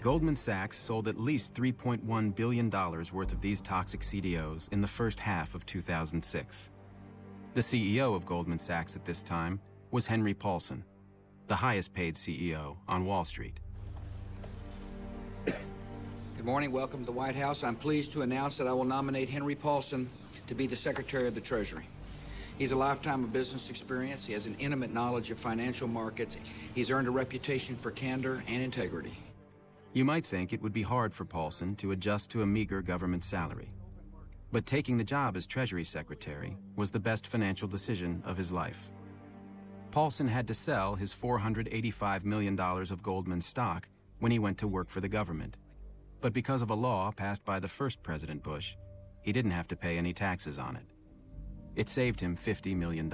Goldman Sachs sold at least $3.1 billion worth of these toxic CDOs in the first half of 2006. The CEO of Goldman Sachs at this time was Henry Paulson, the highest paid CEO on Wall Street. Good morning. Welcome to the White House. I'm pleased to announce that I will nominate Henry Paulson to be the Secretary of the Treasury. He's a lifetime of business experience. He has an intimate knowledge of financial markets. He's earned a reputation for candor and integrity. You might think it would be hard for Paulson to adjust to a meager government salary. But taking the job as Treasury Secretary was the best financial decision of his life. Paulson had to sell his $485 million of Goldman stock when he went to work for the government. But because of a law passed by the first President Bush, he didn't have to pay any taxes on it. It saved him $50 million.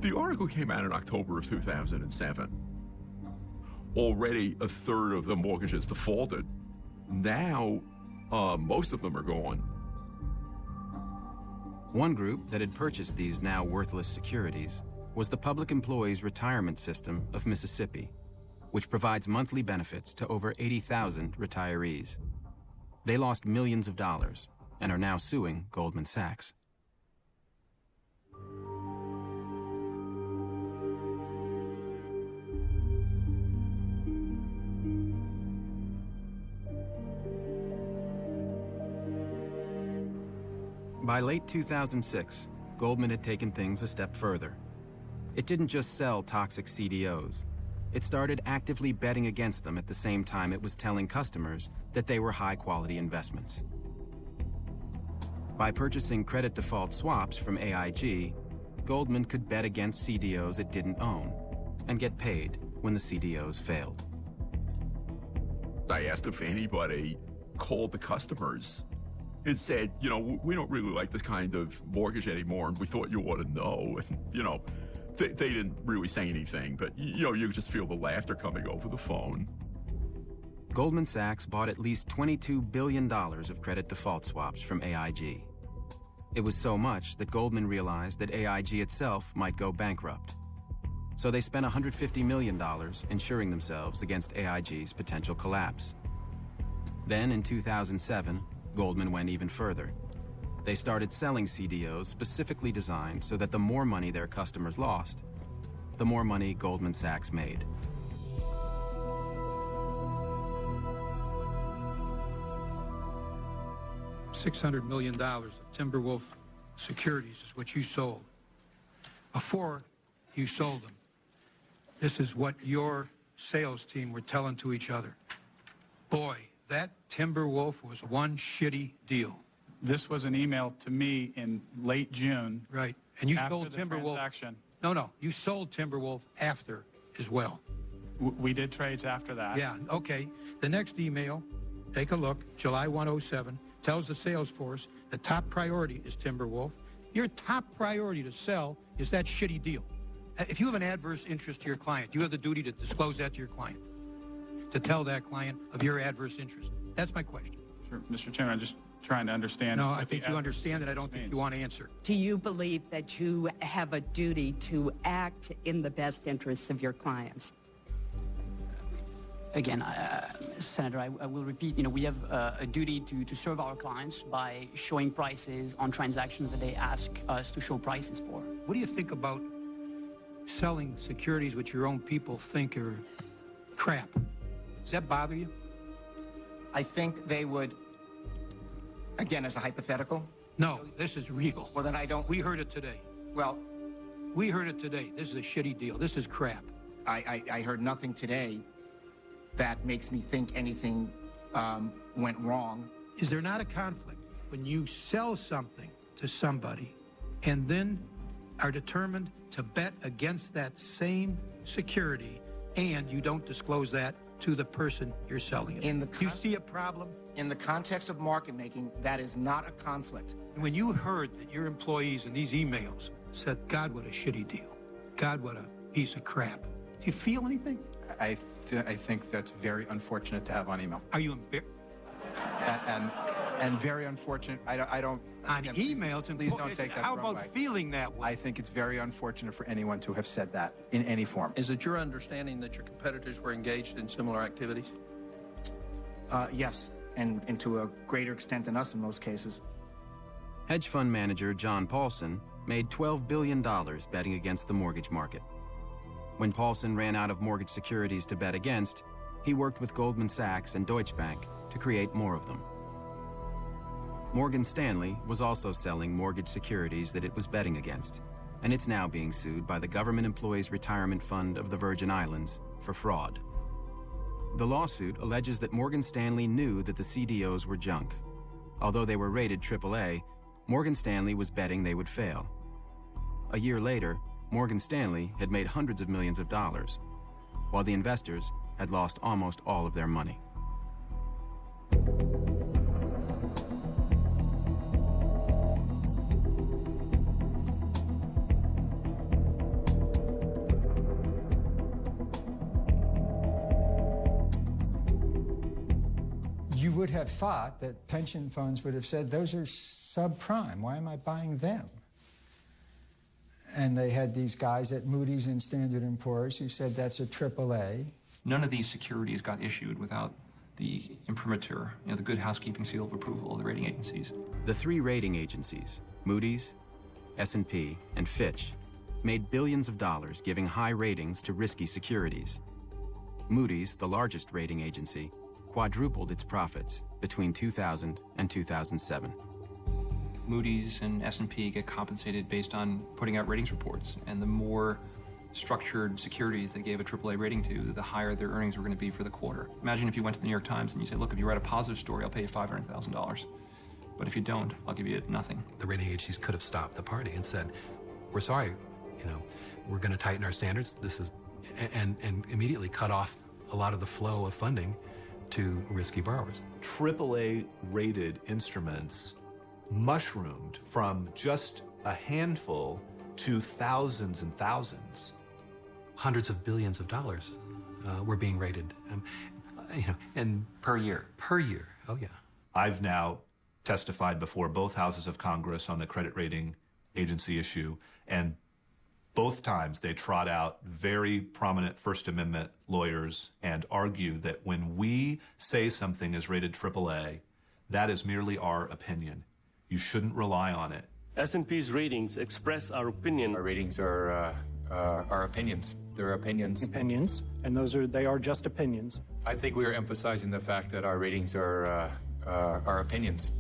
The article came out in October of 2007. Already a third of the mortgages defaulted. Now, most of them are gone. One group that had purchased these now worthless securities was the Public Employees Retirement System of Mississippi, which provides monthly benefits to over 80,000 retirees. They lost millions of dollars and are now suing Goldman Sachs. By late 2006, Goldman had taken things a step further. It didn't just sell toxic CDOs. It started actively betting against them at the same time it was telling customers that they were high-quality investments. By purchasing credit default swaps from AIG, Goldman could bet against CDOs it didn't own and get paid when the CDOs failed. I asked if anybody called the customers and said, you know, we don't really like this kind of mortgage anymore, and we thought you ought to know. And, you know, they didn't really say anything, but, you know, you just feel the laughter coming over the phone. Goldman Sachs bought at least $22 billion of credit default swaps from AIG. It was so much that Goldman realized that AIG itself might go bankrupt. So they spent $150 million insuring themselves against AIG's potential collapse. Then in 2007, Goldman went even further. They started selling CDOs specifically designed so that the more money their customers lost, the more money Goldman Sachs made. $600 million of Timberwolf securities is what you sold. Before you sold them, this is what your sales team were telling to each other. Boy, that Timberwolf was one shitty deal. This was an email to me in late June. Right. And you after sold the Timberwolf. Transaction. No. You sold Timberwolf after as well. We did trades after that. Yeah, okay. The next email, take a look, July 107, tells the sales force the top priority is Timberwolf. Your top priority to sell is that shitty deal. If you have an adverse interest to your client, you have the duty to disclose that to your client, to tell that client of your adverse interest. That's my question. Sure, Mr. Chairman, I'm just trying to understand. No, I think you understand it. I don't think you want to answer. Do you believe that you have a duty to act in the best interests of your clients? Again, Senator, I will repeat, we have a duty to serve our clients by showing prices on transactions that they ask us to show prices for. What do you think about selling securities which your own people think are crap? Does that bother you? I think they would, again, as a hypothetical. No, this is real. Well, then I don't. We heard it today. Well, we heard it today. This is a shitty deal. This is crap. I heard nothing today that makes me think anything went wrong. Is there not a conflict when you sell something to somebody and then are determined to bet against that same security and you don't disclose that to the person you're selling it? Do you see a problem? In the context of market making, that is not a conflict. When you heard that your employees in these emails said, God, what a shitty deal. God, what a piece of crap. Do you feel anything? I I think that's very unfortunate to have on email. Are you embarrassed? And very unfortunate. I don't. On again, email, please don't take that. How the wrong about way. feeling that way? I think it's very unfortunate for anyone to have said that in any form. Is it your understanding that your competitors were engaged in similar activities? Yes, and to a greater extent than us in most cases. Hedge fund manager John Paulson made $12 billion betting against the mortgage market. When Paulson ran out of mortgage securities to bet against, he worked with Goldman Sachs and Deutsche Bank to create more of them. Morgan Stanley was also selling mortgage securities that it was betting against, and it's now being sued by the Government Employees Retirement Fund of the Virgin Islands for fraud. The lawsuit alleges that Morgan Stanley knew that the CDOs were junk. Although they were rated AAA, Morgan Stanley was betting they would fail. A year later, Morgan Stanley had made hundreds of millions of dollars, while the investors had lost almost all of their money. You would have thought that pension funds would have said, those are subprime. Why am I buying them? And they had these guys at Moody's and Standard & Poor's who said that's a AAA. None of these securities got issued without the imprimatur, the good housekeeping seal of approval of the rating agencies. The three rating agencies, Moody's, S&P, and Fitch, made billions of dollars giving high ratings to risky securities. Moody's, the largest rating agency, quadrupled its profits between 2000 and 2007. Moody's and S&P get compensated based on putting out ratings reports, and the more structured securities they gave a AAA rating to, the higher their earnings were going to be for the quarter. Imagine if you went to the New York Times and you said, look, if you write a positive story, I'll pay you $500,000. But if you don't, I'll give you nothing. The rating agencies could have stopped the party and said, we're sorry, we're going to tighten our standards. And immediately cut off a lot of the flow of funding to risky borrowers. AAA-rated instruments mushroomed from just a handful to thousands and thousands. Hundreds of billions of dollars were being rated, and per year. Per year, oh yeah. I've now testified before both houses of Congress on the credit rating agency issue, and both times they trot out very prominent First Amendment lawyers and argue that when we say something is rated AAA, that is merely our opinion. You shouldn't rely on it. S&P's ratings express our opinion. Our ratings are our opinions. They're opinions. Opinions, and they are just opinions. I think we are emphasizing the fact that our ratings are our opinions.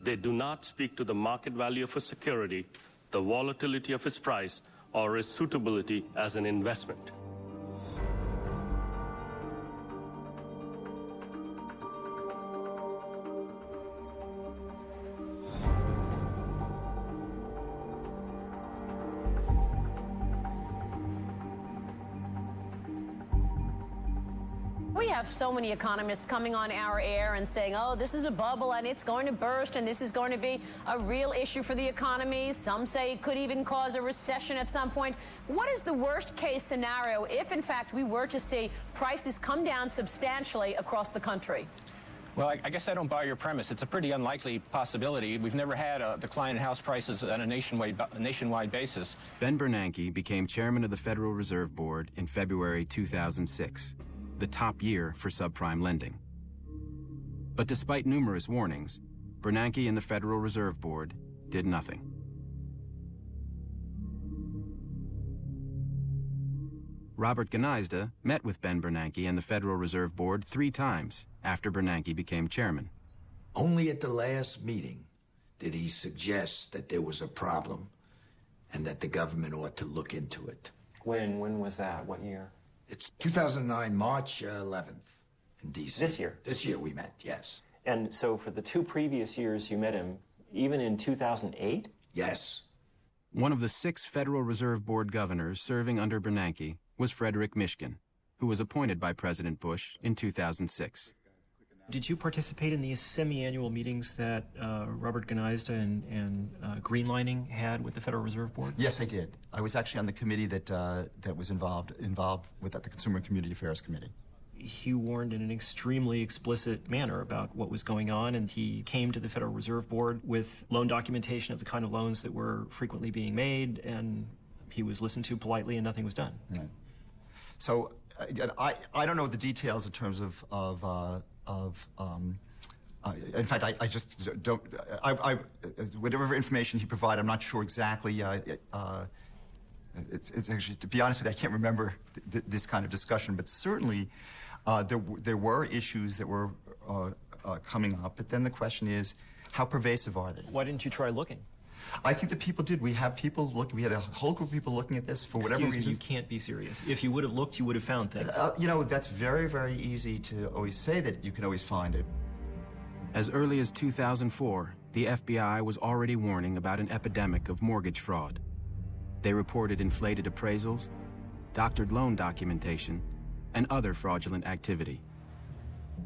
They do not speak to the market value of a security, the volatility of its price, or its suitability as an investment. We have so many economists coming on our air and saying, oh, this is a bubble and it's going to burst and this is going to be a real issue for the economy. Some say it could even cause a recession at some point. What is the worst case scenario if, in fact, we were to see prices come down substantially across the country? Well, I guess I don't buy your premise. It's a pretty unlikely possibility. We've never had a decline in house prices on a nationwide basis. Ben Bernanke became chairman of the Federal Reserve Board in February 2006. The top year for subprime lending. But despite numerous warnings, Bernanke and the Federal Reserve Board did nothing. Robert Gneisda met with Ben Bernanke and the Federal Reserve Board 3 times after Bernanke became chairman. Only at the last meeting did he suggest that there was a problem and that the government ought to look into it. When was that? What year? It's 2009, March 11th in D.C. This year? This year we met, yes. And so for the 2 previous years you met him, even in 2008? Yes. One of the 6 Federal Reserve Board governors serving under Bernanke was Frederick Mishkin, who was appointed by President Bush in 2006. Did you participate in these semi-annual meetings that Robert Gneisda and Greenlining had with the Federal Reserve Board? Yes, I did. I was actually on the committee that was involved with the Consumer and Community Affairs Committee. He warned in an extremely explicit manner about what was going on, and he came to the Federal Reserve Board with loan documentation of the kind of loans that were frequently being made, and he was listened to politely and nothing was done. Right. So, again, I don't know the details in terms of in fact, I just don't, whatever information he provided, I'm not sure exactly, it's actually, to be honest with you, I can't remember this kind of discussion, but certainly there were issues that were coming up, but then the question is, how pervasive are they? Why didn't you try looking? I think the people did. We have people look. We had a whole group of people looking at this for whatever reason. Excuse me, you can't be serious. If you would have looked, you would have found things. You know, that's very, very easy to always say that you can always find it. As early as 2004, the FBI was already warning about an epidemic of mortgage fraud. They reported inflated appraisals, doctored loan documentation, and other fraudulent activity.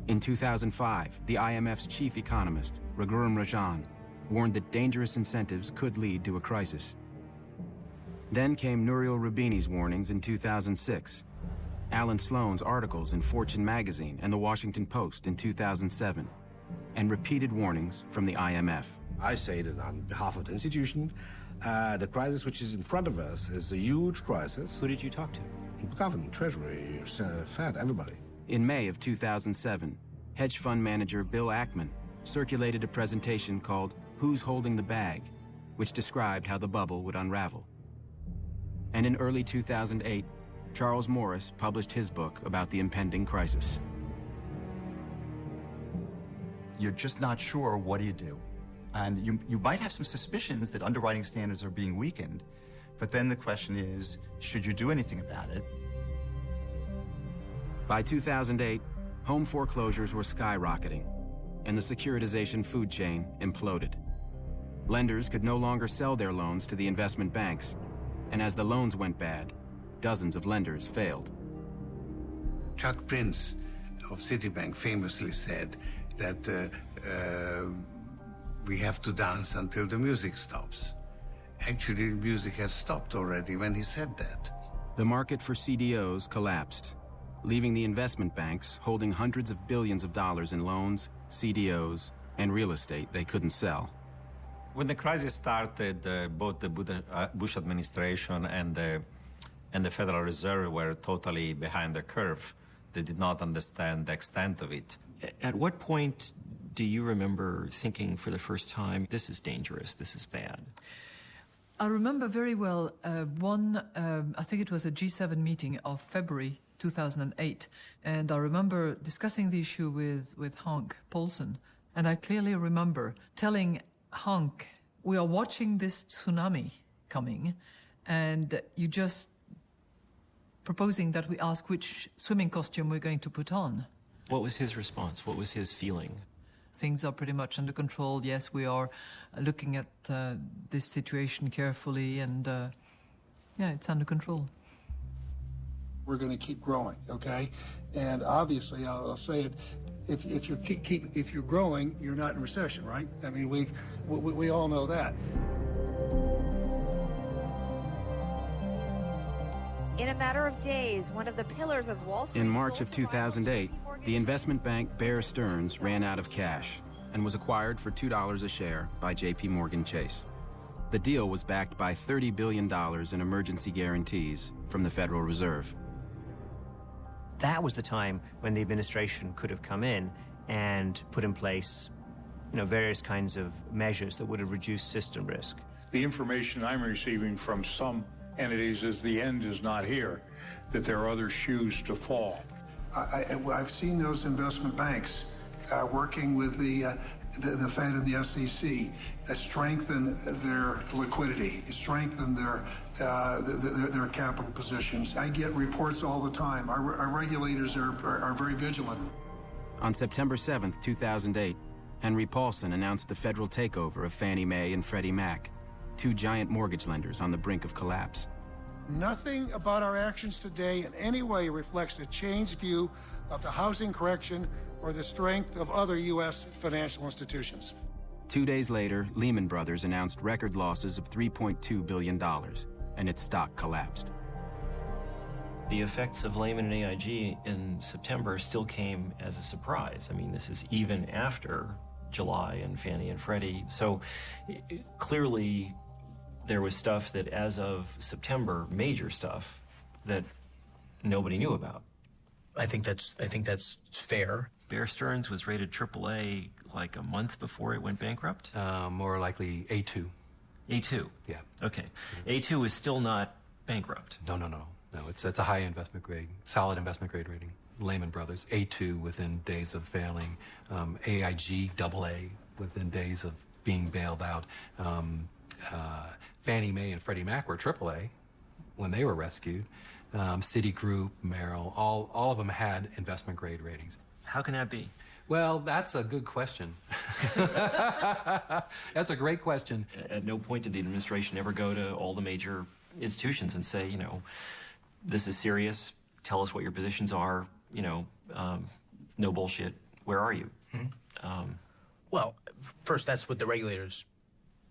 In 2005, the IMF's chief economist, Raghuram Rajan, warned that dangerous incentives could lead to a crisis. Then came Nouriel Roubini's warnings in 2006, Alan Sloan's articles in Fortune magazine and the Washington Post in 2007, and repeated warnings from the IMF. I say that on behalf of the institution, the crisis which is in front of us is a huge crisis. Who did you talk to? Government, Treasury, Fed, everybody. In May of 2007, hedge fund manager Bill Ackman circulated a presentation called Who's Holding the Bag, which described how the bubble would unravel. And in early 2008, Charles Morris published his book about the impending crisis. You're just not sure, what do you do? And you might have some suspicions that underwriting standards are being weakened, but then the question is, should you do anything about it? By 2008, home foreclosures were skyrocketing, and the securitization food chain imploded. Lenders could no longer sell their loans to the investment banks, and as the loans went bad, dozens of lenders failed. Chuck Prince of Citibank famously said that we have to dance until the music stops. Actually, the music has stopped already when he said that. The market for CDOs collapsed, leaving the investment banks holding hundreds of billions of dollars in loans, CDOs, and real estate they couldn't sell. When the crisis started, both the Bush administration and the Federal Reserve were totally behind the curve. They did not understand the extent of it. At what point do you remember thinking for the first time, this is dangerous, this is bad? I remember very well I think it was a G7 meeting of February 2008, and I remember discussing the issue with Hank Paulson, and I clearly remember telling Hank, we are watching this tsunami coming, and you just proposing that we ask which swimming costume we're going to put on. What was his response? What was his feeling? Things are pretty much under control. Yes, we are looking at this situation carefully, and yeah, it's under control. We're going to keep growing, okay? And obviously, I'll say it, if you're growing, you're not in recession, right? I mean, we all know that. In a matter of days, one of the pillars of Wall Street... In March of 2008, the investment bank Bear Stearns ran out of cash and was acquired for $2 a share by J.P. Morgan Chase. The deal was backed by $30 billion in emergency guarantees from the Federal Reserve. That was the time when the administration could have come in and put in place, various kinds of measures that would have reduced system risk. The information I'm receiving from some entities is the end is not here, that there are other shoes to fall. I've seen those investment banks working with the Fed and the SEC strengthen their liquidity, strengthen their capital positions. I get reports all the time. Our regulators are very vigilant. On September 7th, 2008, Henry Paulson announced the federal takeover of Fannie Mae and Freddie Mac, two giant mortgage lenders on the brink of collapse. Nothing about our actions today in any way reflects a changed view of the housing correction or the strength of other U.S. financial institutions. 2 days later, Lehman Brothers announced record losses of $3.2 billion, and its stock collapsed. The effects of Lehman and AIG in September still came as a surprise. I mean, this is even after July and Fannie and Freddie. So clearly there was stuff that as of September, major stuff, that nobody knew about. I think that's fair. Bear Stearns was rated AAA like a month before it went bankrupt? More likely A2. A2? Yeah. Okay. A2 is still not bankrupt. No, it's a high investment grade, solid investment grade rating. Lehman Brothers, A2 within days of failing. AIG, AA within days of being bailed out. Fannie Mae and Freddie Mac were AAA when they were rescued. Citigroup, Merrill, all of them had investment grade ratings. How can that be? Well, that's a good question. That's a great question. At no point did the administration ever go to all the major institutions and say, this is serious, tell us what your positions are, no bullshit, where are you? Mm-hmm. Well, first, that's what the regulators,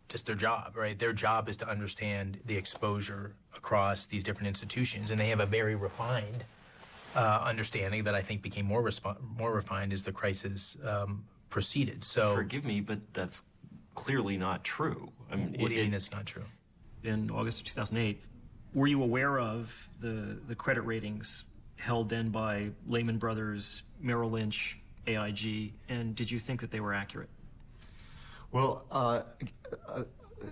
that's their job, right? Their job is to understand the exposure across these different institutions, and they have a very refined understanding that I think became more refined as the crisis proceeded. So, forgive me, but that's clearly not true. I mean, what do you mean it's not true? In August of 2008, were you aware of the credit ratings held then by Lehman Brothers, Merrill Lynch, AIG, and did you think that they were accurate? Well,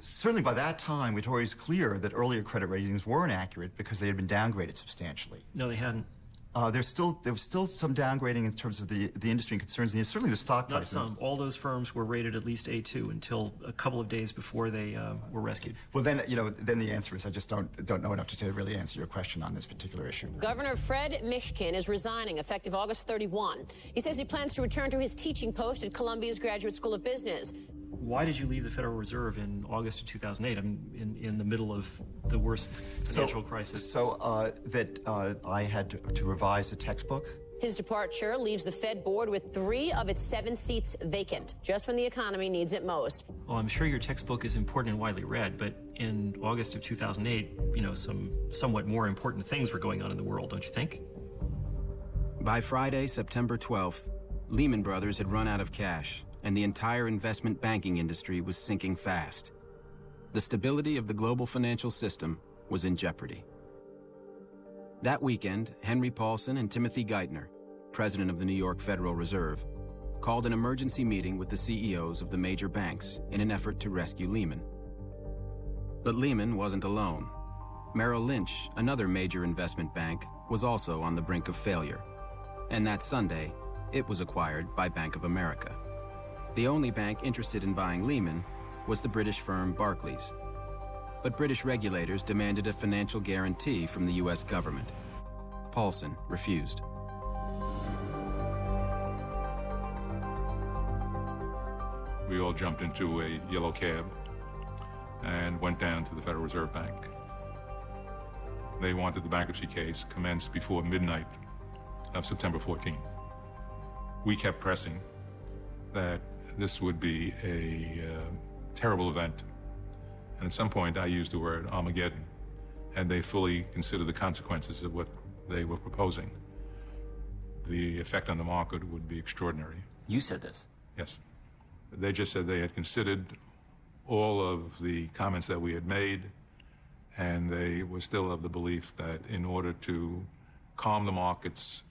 certainly by that time, it was always clear that earlier credit ratings weren't accurate because they had been downgraded substantially. No, they hadn't. There was still some downgrading in terms of the industry and concerns, and certainly the stock price. Not some. All those firms were rated at least A2 until a couple of days before they were rescued. Well, then the answer is I just don't know enough to really answer your question on this particular issue. Governor Fred Mishkin is resigning effective August 31. He says he plans to return to his teaching post at Columbia's Graduate School of Business. Why did you leave the Federal Reserve in August of 2008? I mean, in the middle of the worst financial crisis. I had to revise a textbook. His departure leaves the Fed board with 3 of its 7 seats vacant, just when the economy needs it most. Well, I'm sure your textbook is important and widely read, but in August of 2008, some somewhat more important things were going on in the world, don't you think? By Friday, September 12th, Lehman Brothers had run out of cash, and the entire investment banking industry was sinking fast. The stability of the global financial system was in jeopardy. That weekend, Henry Paulson and Timothy Geithner, president of the New York Federal Reserve, called an emergency meeting with the CEOs of the major banks in an effort to rescue Lehman. But Lehman wasn't alone. Merrill Lynch, another major investment bank, was also on the brink of failure. And that Sunday, it was acquired by Bank of America. The only bank interested in buying Lehman was the British firm Barclays. But British regulators demanded a financial guarantee from the U.S. government. Paulson refused. We all jumped into a yellow cab and went down to the Federal Reserve Bank. They wanted the bankruptcy case commenced before midnight of September 14. We kept pressing that this would be a terrible event. And at some point, I used the word Armageddon, and they fully considered the consequences of what they were proposing. The effect on the market would be extraordinary. You said this? Yes. They just said they had considered all of the comments that we had made, and they were still of the belief that in order to calm the markets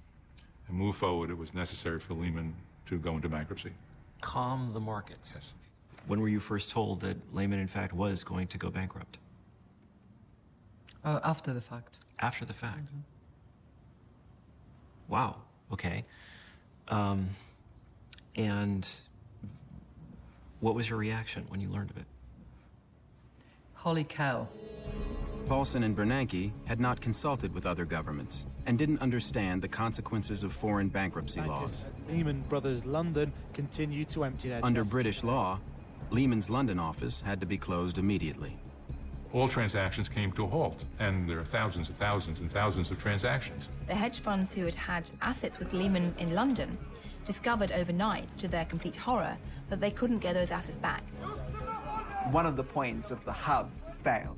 and move forward, it was necessary for Lehman to go into bankruptcy. Calm the markets? Yes. When were you first told that Lehman, in fact, was going to go bankrupt? After the fact. After the fact? Mm-hmm. Wow. Okay. And what was your reaction when you learned of it? Holy cow. Paulson and Bernanke had not consulted with other governments and didn't understand the consequences of foreign bankruptcy laws. Lehman Brothers London continued to empty their Under desks. British law, Lehman's London office had to be closed immediately. all transactions came to a halt, and there are thousands and thousands and thousands of transactions. The hedge funds who had had assets with Lehman in London discovered overnight, to their complete horror, that they couldn't get those assets back. One of the points of the hub failed,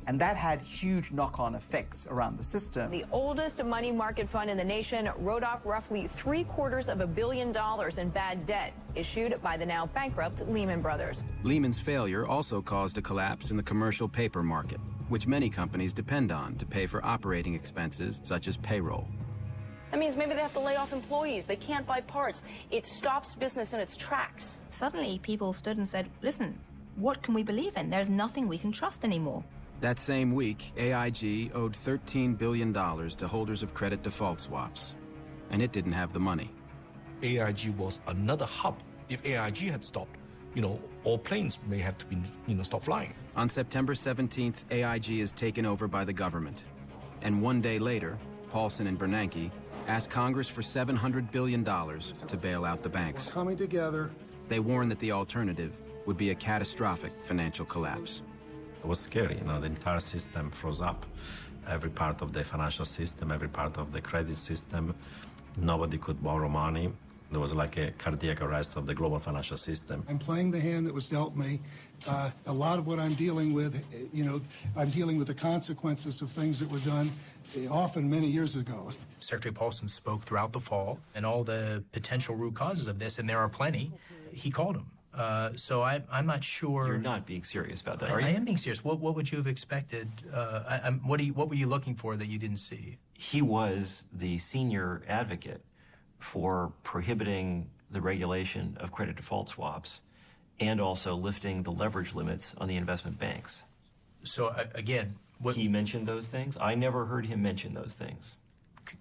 and that had huge knock-on effects around the system. The oldest money market fund in the nation wrote off roughly $750 million in bad debt issued by the now bankrupt Lehman Brothers. Lehman's failure also caused a collapse in the commercial paper market, which many companies depend on to pay for operating expenses such as payroll. That means maybe they have to lay off employees. They can't buy parts. It stops business in its tracks. Suddenly, people stood and said, listen, what can we believe in? There's nothing we can trust anymore. That same week, AIG owed $13 billion to holders of credit default swaps, and it didn't have the money. AIG was another hub. If AIG had stopped, all planes may have to be, stop flying. On September 17th, AIG is taken over by the government. And one day later, Paulson and Bernanke asked Congress for $700 billion to bail out the banks. We're coming together. They warned that the alternative would be a catastrophic financial collapse. It was scary, the entire system froze up. Every part of the financial system, every part of the credit system, nobody could borrow money. There was like a cardiac arrest of the global financial system. I'm playing the hand that was dealt me. A lot of what I'm dealing with, I'm dealing with the consequences of things that were done often many years ago. Secretary Paulson spoke throughout the fall and all the potential root causes of this, and there are plenty. He called them. So I'm not sure. You're not being serious about that, are you? I am being serious. What would you have expected? What were you looking for that you didn't see? He was the senior advocate for prohibiting the regulation of credit default swaps and also lifting the leverage limits on the investment banks. So again, he mentioned those things? I never heard him mention those things.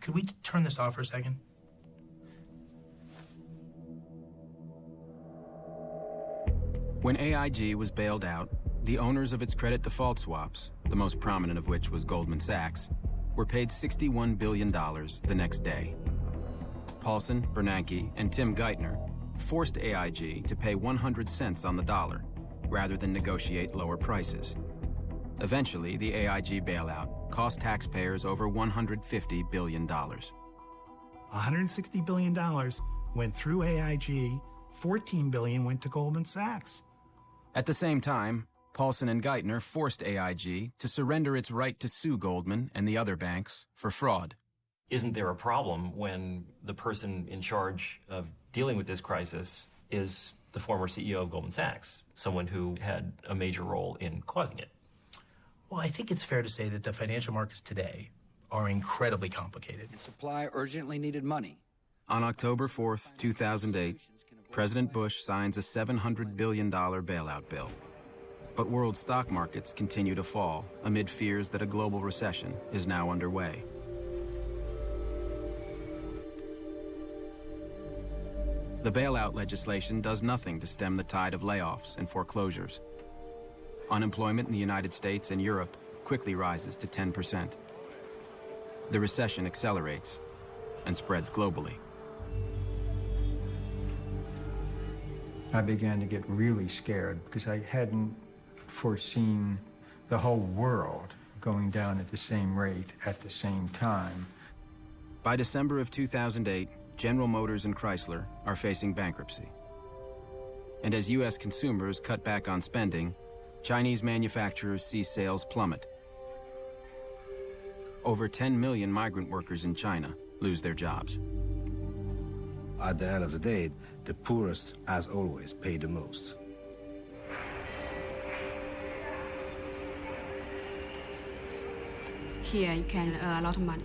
Could we turn this off for a second? When AIG was bailed out, the owners of its credit default swaps, the most prominent of which was Goldman Sachs, were paid $61 billion the next day. Paulson, Bernanke, and Tim Geithner forced AIG to pay 100 cents on the dollar, rather than negotiate lower prices. Eventually, the AIG bailout cost taxpayers over $150 billion. $160 billion went through AIG, $14 billion went to Goldman Sachs. At the same time, Paulson and Geithner forced AIG to surrender its right to sue Goldman and the other banks for fraud. Isn't there a problem when the person in charge of dealing with this crisis is the former CEO of Goldman Sachs, someone who had a major role in causing it? Well, I think it's fair to say that the financial markets today are incredibly complicated. Supply urgently needed money. On October 4th, 2008, President Bush signs a $700 billion bailout bill. But world stock markets continue to fall amid fears that a global recession is now underway. The bailout legislation does nothing to stem the tide of layoffs and foreclosures. Unemployment in the United States and Europe quickly rises to 10%. The recession accelerates and spreads globally. I began to get really scared because I hadn't foreseen the whole world going down at the same rate at the same time. By December of 2008, General Motors and Chrysler are facing bankruptcy. And as U.S. consumers cut back on spending, Chinese manufacturers see sales plummet. Over 10 million migrant workers in China lose their jobs. At the end of the day, the poorest, as always, pay the most. Here you can earn a lot of money,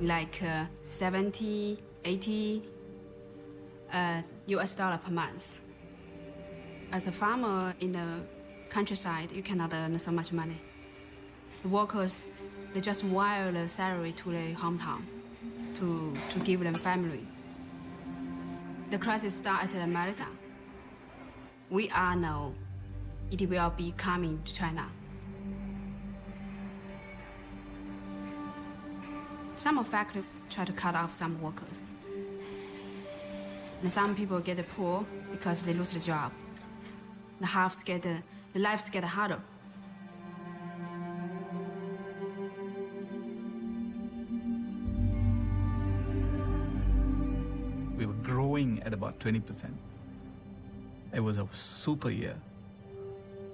like 70, 80 US dollar per month. As a farmer in the countryside, you cannot earn so much money. The workers, they just wire the salary to the hometown to give them family. The crisis started in America. We all know it will be coming to China. Some factories try to cut off some workers. And some people get poor because they lose the job. The lives get harder. We were growing at about 20%. It was a super year.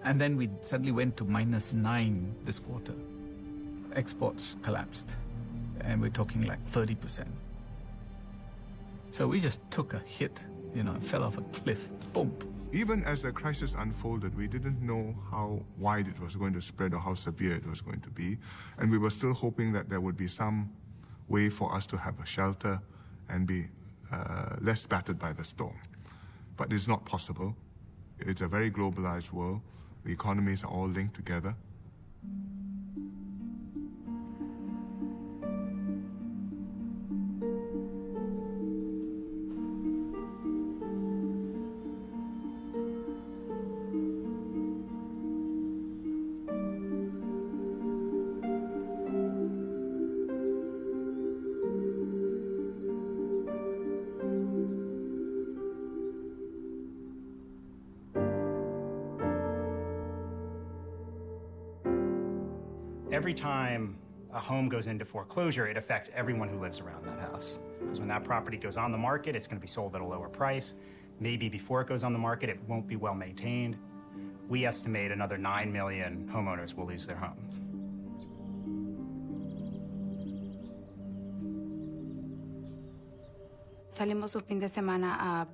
And then we suddenly went to -9 this quarter. Exports collapsed, and we're talking like 30%. So we just took a hit, fell off a cliff, boom. Even as the crisis unfolded, we didn't know how wide it was going to spread or how severe it was going to be. And we were still hoping that there would be some way for us to have a shelter and be less battered by the storm. But it's not possible. It's a very globalized world. The economies are all linked together. Every time a home goes into foreclosure, it affects everyone who lives around that house. Because when that property goes on the market, it's going to be sold at a lower price. Maybe before it goes on the market, it won't be well maintained. We estimate another 9 million homeowners will lose their homes. Salimos un fin de semana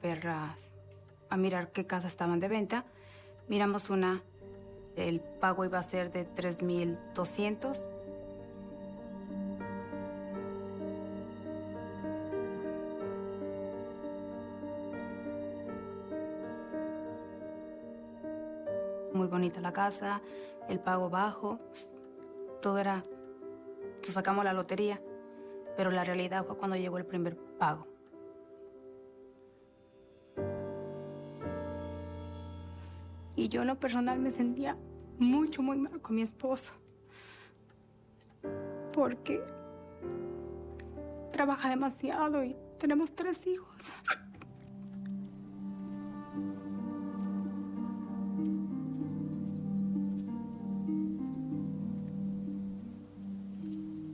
a mirar qué casas estaban de venta. Miramos una. El pago iba a ser de $3,200. Muy bonita la casa, el pago bajo, todo era... Sacamos la lotería, pero la realidad fue cuando llegó el primer pago. Y yo en lo personal me sentía muy mal con mi esposo. Porque trabaja demasiado y tenemos 3 hijos.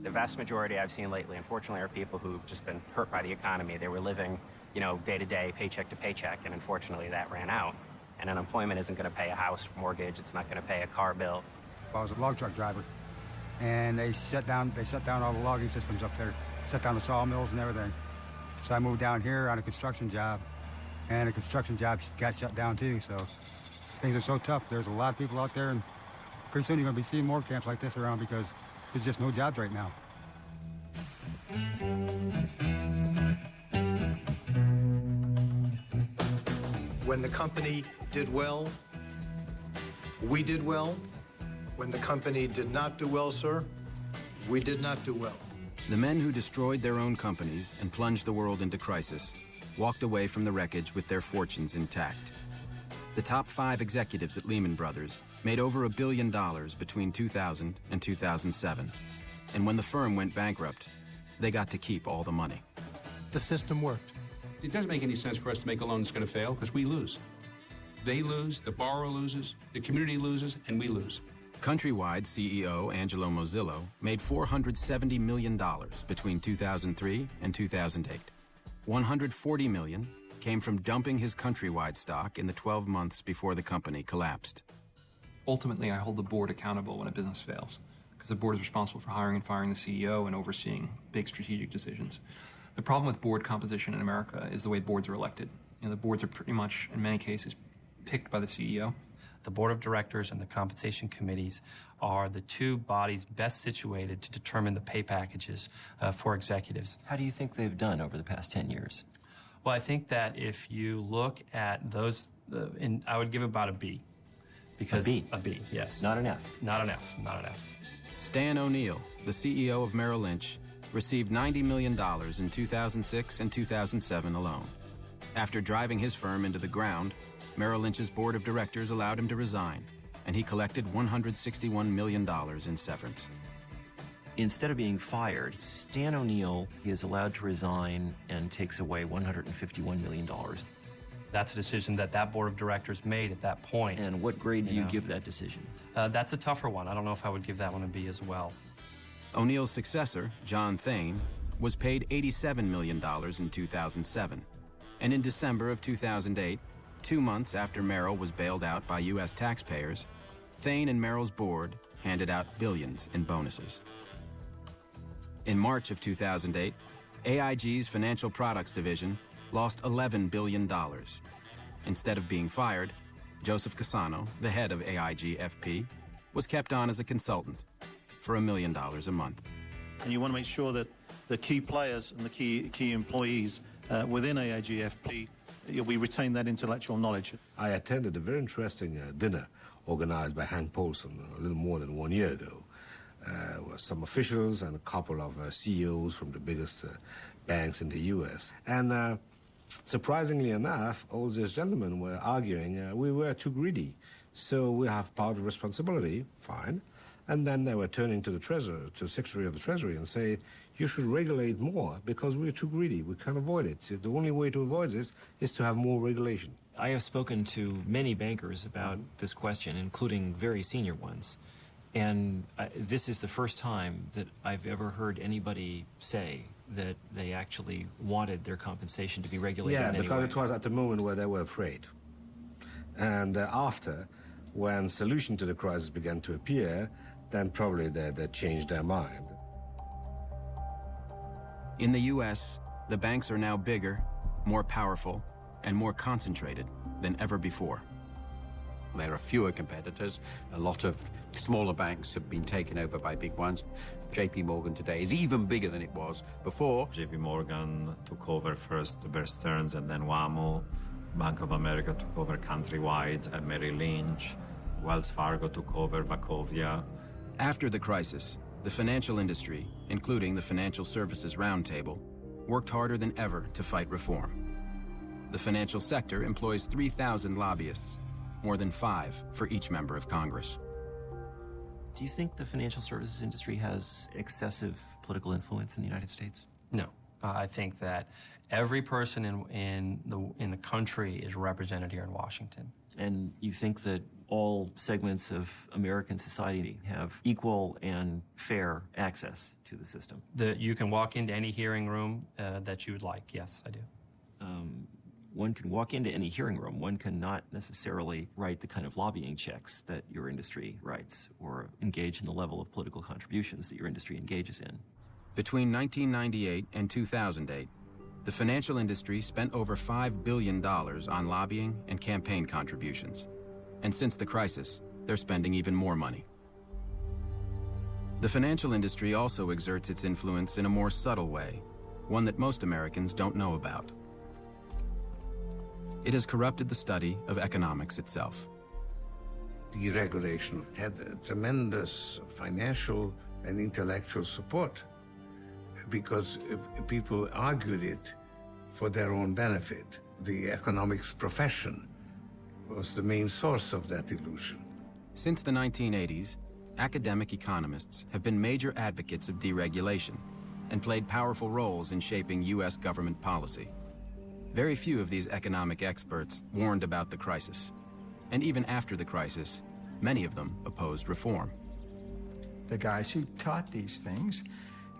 The vast majority I've seen lately, unfortunately, are people who've just been hurt by the economy. They were living, day to day, paycheck to paycheck, and unfortunately that ran out. And unemployment isn't going to pay a house mortgage. It's not going to pay a car bill. I was a log truck driver, and they shut down all the logging systems up there, shut down the sawmills and everything. So I moved down here on a construction job, and the construction job got shut down too. So things are so tough. There's a lot of people out there, and pretty soon you're going to be seeing more camps like this around because there's just no jobs right now. When the company did well, we did well. When the company did not do well, sir, we did not do well. The men who destroyed their own companies and plunged the world into crisis walked away from the wreckage with their fortunes intact. The top 5 executives at Lehman Brothers made over $1 billion between 2000 and 2007. And when the firm went bankrupt, they got to keep all the money. The system worked. It doesn't make any sense for us to make a loan that's going to fail because we lose. They lose, the borrower loses, the community loses, and we lose. Countrywide CEO Angelo Mozillo made $470 million between 2003 and 2008. $140 million came from dumping his Countrywide stock in the 12 months before the company collapsed. Ultimately, I hold the board accountable when a business fails, because the board is responsible for hiring and firing the CEO and overseeing big strategic decisions. The problem with board composition in America is the way boards are elected. The boards are pretty much, in many cases, picked by the CEO. The board of directors and the compensation committees are the 2 bodies best situated to determine the pay packages for executives. How do you think they've done over the past 10 years? Well, I think that if you look at those, I would give about a B. Because A B, yes. Not an F. Not an F, not an F. Stan O'Neill, the CEO of Merrill Lynch, received $90 million in 2006 and 2007 alone. After driving his firm into the ground, Merrill Lynch's board of directors allowed him to resign, and he collected $161 million in severance. Instead of being fired, Stan O'Neill is allowed to resign and takes away $151 million. That's a decision that board of directors made at that point. And what grade do you give that decision? That's a tougher one. I don't know if I would give that one a B as well. O'Neill's successor, John Thain, was paid $87 million in 2007, And in December of 2008, 2 months after Merrill was bailed out by U.S. taxpayers, Thain and Merrill's board handed out billions in bonuses. In March of 2008, AIG's Financial Products Division lost $11 billion. Instead of being fired, Joseph Cassano, the head of AIG FP, was kept on as a consultant for $1 million a month. And you want to make sure that the key players and the key employees within AIG FP, we retain that intellectual knowledge. I attended a very interesting dinner organized by Hank Paulson a little more than 1 year ago. Some officials and a couple of CEOs from the biggest banks in the U.S. And surprisingly enough, all these gentlemen were arguing we were too greedy, so we have part of responsibility, fine. And then they were turning to the Treasurer, to the Secretary of the Treasury, and say, you should regulate more because we're too greedy. We can't avoid it. The only way to avoid this is to have more regulation. I have spoken to many bankers about this question, including very senior ones. And this is the first time that I've ever heard anybody say that they actually wanted their compensation to be regulated in any way. Yeah, because it was at the moment where they were afraid. And after, when solution to the crisis began to appear, then probably they changed their mind. In the U.S., the banks are now bigger, more powerful, and more concentrated than ever before. There are fewer competitors. A lot of smaller banks have been taken over by big ones. JP Morgan today is even bigger than it was before. JP Morgan took over first Bear Stearns and then WAMU. Bank of America took over Countrywide and Merrill Lynch. Wells Fargo took over Wachovia. After the crisis, the financial industry, including the Financial Services Roundtable, worked harder than ever to fight reform. The financial sector employs 3,000 lobbyists, more than 5 for each member of Congress. Do you think the financial services industry has excessive political influence in the United States? No. I think that every person in the country is represented here in Washington. And you think that all segments of American society have equal and fair access to the system? You can walk into any hearing room that you would like. Yes, I do. One can walk into any hearing room. One cannot necessarily write the kind of lobbying checks that your industry writes or engage in the level of political contributions that your industry engages in. Between 1998 and 2008, the financial industry spent over $5 billion on lobbying and campaign contributions. And since the crisis, they're spending even more money. The financial industry also exerts its influence in a more subtle way, one that most Americans don't know about. It has corrupted the study of economics itself. Deregulation had tremendous financial and intellectual support because people argued it for their own benefit. The economics profession was the main source of that illusion. Since the 1980s, academic economists have been major advocates of deregulation and played powerful roles in shaping U.S. government policy. Very few of these economic experts warned about the crisis. And even after the crisis, many of them opposed reform. The guys who taught these things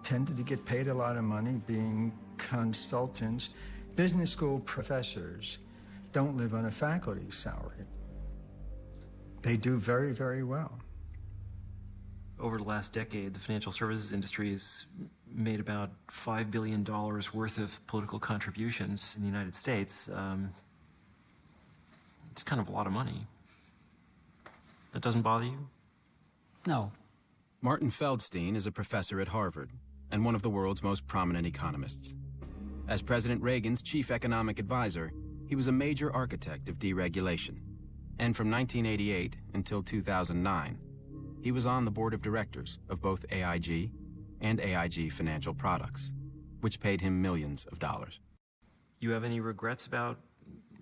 tended to get paid a lot of money being consultants. Business school professors don't live on a faculty salary. They do very, very well. Over the last decade, the financial services industry has made about $5 billion worth of political contributions in the United States. It's kind of a lot of money. That doesn't bother you? No. Martin Feldstein is a professor at Harvard and one of the world's most prominent economists. As President Reagan's chief economic advisor, he was a major architect of deregulation. And from 1988 until 2009, he was on the board of directors of both AIG and AIG Financial Products, which paid him millions of dollars. You have any regrets about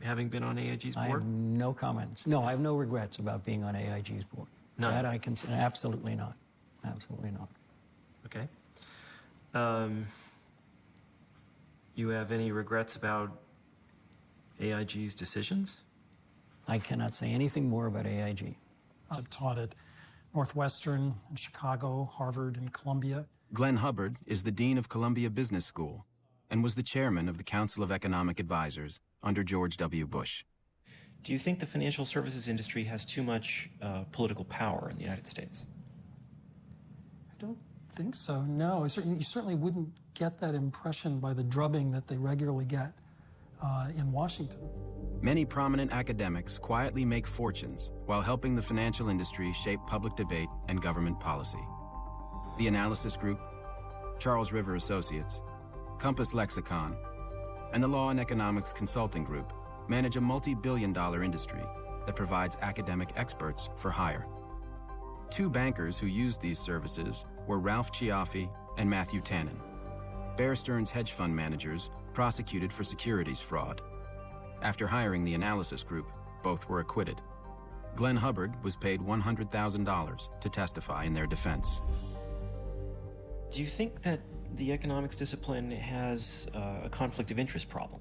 having been on AIG's board? I have no comments. No, I have no regrets about being on AIG's board. None? That I can say, absolutely not. Absolutely not. Okay. You have any regrets about AIG's decisions? I cannot say anything more about AIG. I've taught at Northwestern, and Chicago, Harvard, and Columbia. Glenn Hubbard is the dean of Columbia Business School and was the chairman of the Council of Economic Advisors under George W. Bush. Do you think the financial services industry has too much political power in the United States? I don't think so, no. You certainly wouldn't get that impression by the drubbing that they regularly get in Washington. Many prominent academics quietly make fortunes while helping the financial industry shape public debate and government policy. The Analysis Group, Charles River Associates, Compass Lexicon, and the Law and Economics Consulting Group manage a multi-billion-dollar industry that provides academic experts for hire. Two bankers who used these services were Ralph Ciaffi and Matthew Tannen, Bear Stearns hedge fund managers prosecuted for securities fraud. After hiring the Analysis Group, both were acquitted. Glenn Hubbard was paid $100,000 to testify in their defense. Do you think that the economics discipline has a conflict of interest problem?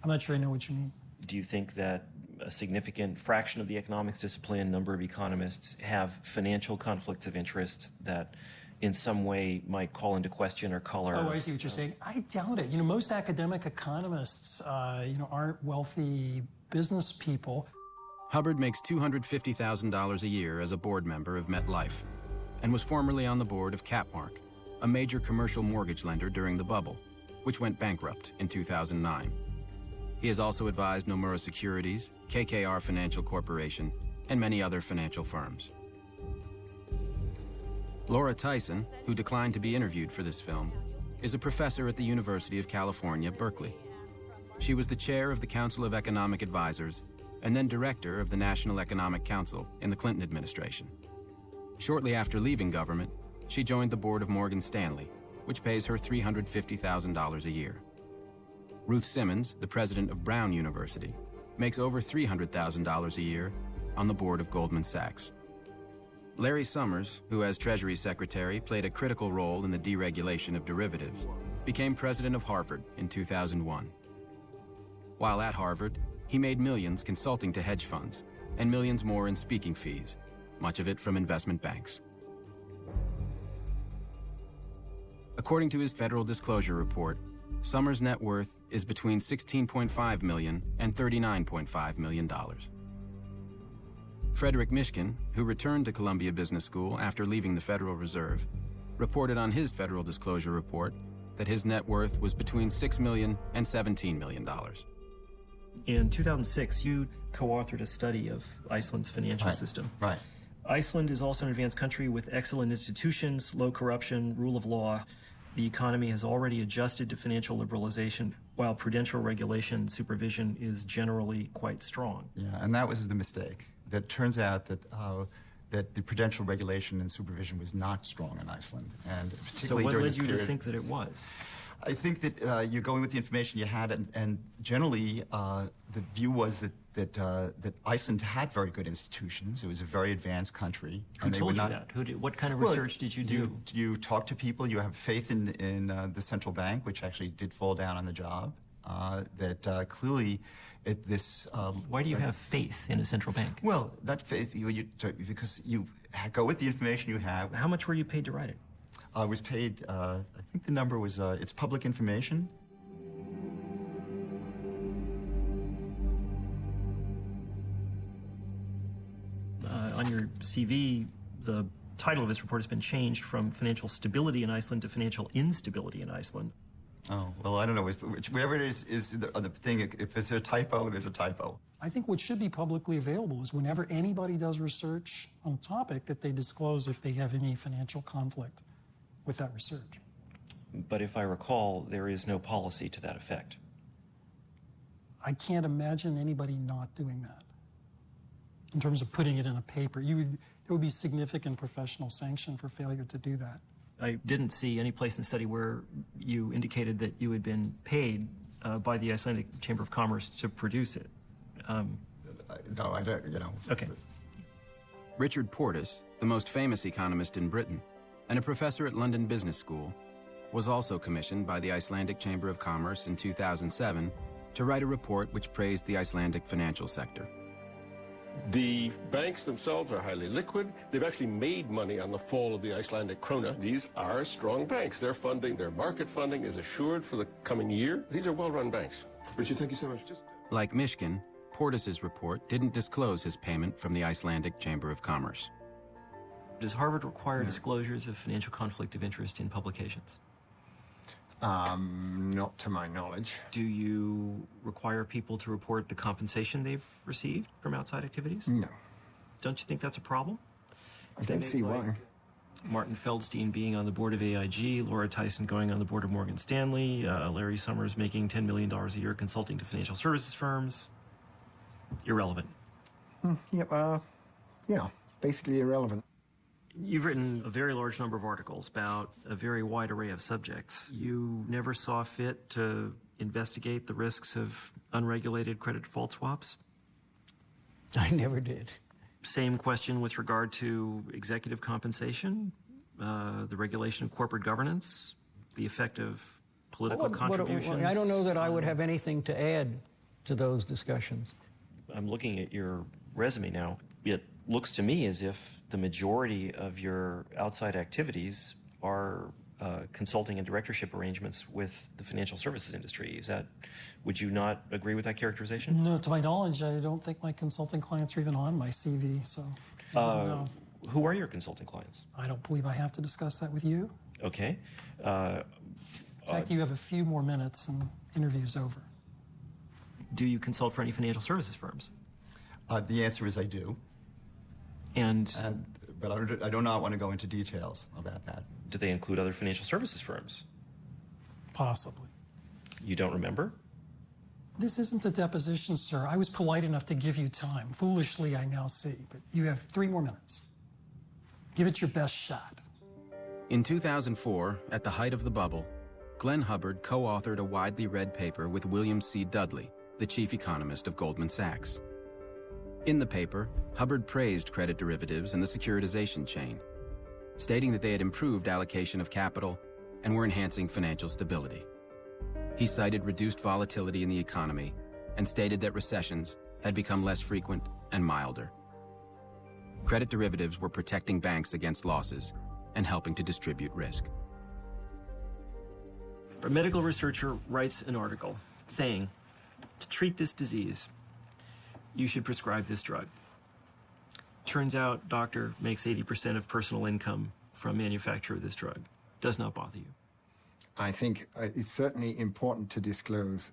I'm not sure I know what you mean. Do you think that a significant fraction of the economics discipline, number of economists, have financial conflicts of interest that in some way might call into question or color? Oh, I see what you're saying. I doubt it. Most academic economists, aren't wealthy business people. Hubbard makes $250,000 a year as a board member of MetLife and was formerly on the board of Capmark, a major commercial mortgage lender during the bubble, which went bankrupt in 2009. He has also advised Nomura Securities, KKR Financial Corporation, and many other financial firms. Laura Tyson, who declined to be interviewed for this film, is a professor at the University of California, Berkeley. She was the chair of the Council of Economic Advisors and then director of the National Economic Council in the Clinton administration. Shortly after leaving government, she joined the board of Morgan Stanley, which pays her $350,000 a year. Ruth Simmons, the president of Brown University, makes over $300,000 a year on the board of Goldman Sachs. Larry Summers, who as Treasury Secretary played a critical role in the deregulation of derivatives, became president of Harvard in 2001. While at Harvard, he made millions consulting to hedge funds and millions more in speaking fees, much of it from investment banks. According to his federal disclosure report, Summers' net worth is between $16.5 million and $39.5 million. Frederick Mishkin, who returned to Columbia Business School after leaving the Federal Reserve, reported on his federal disclosure report that his net worth was between $6 million and $17 million. In 2006, you co-authored a study of Iceland's financial system. Right. Iceland is also an advanced country with excellent institutions, low corruption, rule of law. The economy has already adjusted to financial liberalization, while prudential regulation and supervision is generally quite strong. Yeah, and that was the mistake. That turns out that that the prudential regulation and supervision was not strong in Iceland, and particularly so what during led this you period, to think that it was? I think that you're going with the information you had, and generally the view was that Iceland had very good institutions. It was a very advanced country. Who told you that? What kind of research did you do? You talk to people. You have faith in the central bank, which actually did fall down on the job. That clearly, why do you have faith in a central bank? Well, that faith because you go with the information you have. How much were you paid to write it? I was paid, I think the number was, it's public information. On your CV, the title of this report has been changed from Financial Stability in Iceland to Financial Instability in Iceland. Oh, well, I don't know. Whatever it is the thing. If it's a typo, there's a typo. I think what should be publicly available is whenever anybody does research on a topic that they disclose if they have any financial conflict with that research. But if I recall, there is no policy to that effect. I can't imagine anybody not doing that. In terms of putting it in a paper, there would be significant professional sanction for failure to do that. I didn't see any place in the study where you indicated that you had been paid by the Icelandic Chamber of Commerce to produce it. No, I don't, Okay. Richard Portis, the most famous economist in Britain, and a professor at London Business School, was also commissioned by the Icelandic Chamber of Commerce in 2007 to write a report which praised the Icelandic financial sector. The banks themselves are highly liquid. They've actually made money on the fall of the Icelandic krona. These are strong banks. Their funding, their market funding is assured for the coming year. These are well-run banks. Richard, thank you so much. Like Mishkin, Portis's report didn't disclose his payment from the Icelandic Chamber of Commerce. Does Harvard require disclosures of financial conflict of interest in publications? Not to my knowledge. Do you require people to report the compensation they've received from outside activities? No. Don't you think that's a problem? I don't see why. Martin Feldstein being on the board of AIG, Laura Tyson going on the board of Morgan Stanley, Larry Summers making $10 million a year consulting to financial services firms. Irrelevant. Yeah, basically irrelevant. You've written a very large number of articles about a very wide array of subjects. You never saw fit to investigate the risks of unregulated credit default swaps? I never did. Same question with regard to executive compensation, the regulation of corporate governance, the effect of political contributions. I don't know that I would have anything to add to those discussions. I'm looking at your resume now. It looks to me as if the majority of your outside activities are consulting and directorship arrangements with the financial services industry. Would you not agree with that characterization? No, to my knowledge, I don't think my consulting clients are even on my CV, so no. Who are your consulting clients? I don't believe I have to discuss that with you. Okay. In fact, you have a few more minutes and the interview's over. Do you consult for any financial services firms? The answer is I do. But I do not want to go into details about that. Do they include other financial services firms? Possibly. You don't remember? This isn't a deposition, sir. I was polite enough to give you time. Foolishly, I now see. But you have 3 more minutes. Give it your best shot. In 2004, at the height of the bubble, Glenn Hubbard co-authored a widely read paper with William C. Dudley, the chief economist of Goldman Sachs. In the paper, Hubbard praised credit derivatives and the securitization chain, stating that they had improved allocation of capital and were enhancing financial stability. He cited reduced volatility in the economy and stated that recessions had become less frequent and milder. Credit derivatives were protecting banks against losses and helping to distribute risk. A medical researcher writes an article saying, to treat this disease, you should prescribe this drug. Turns out doctor makes 80% of personal income from manufacture of this drug. Does not bother you. I think it's certainly important to disclose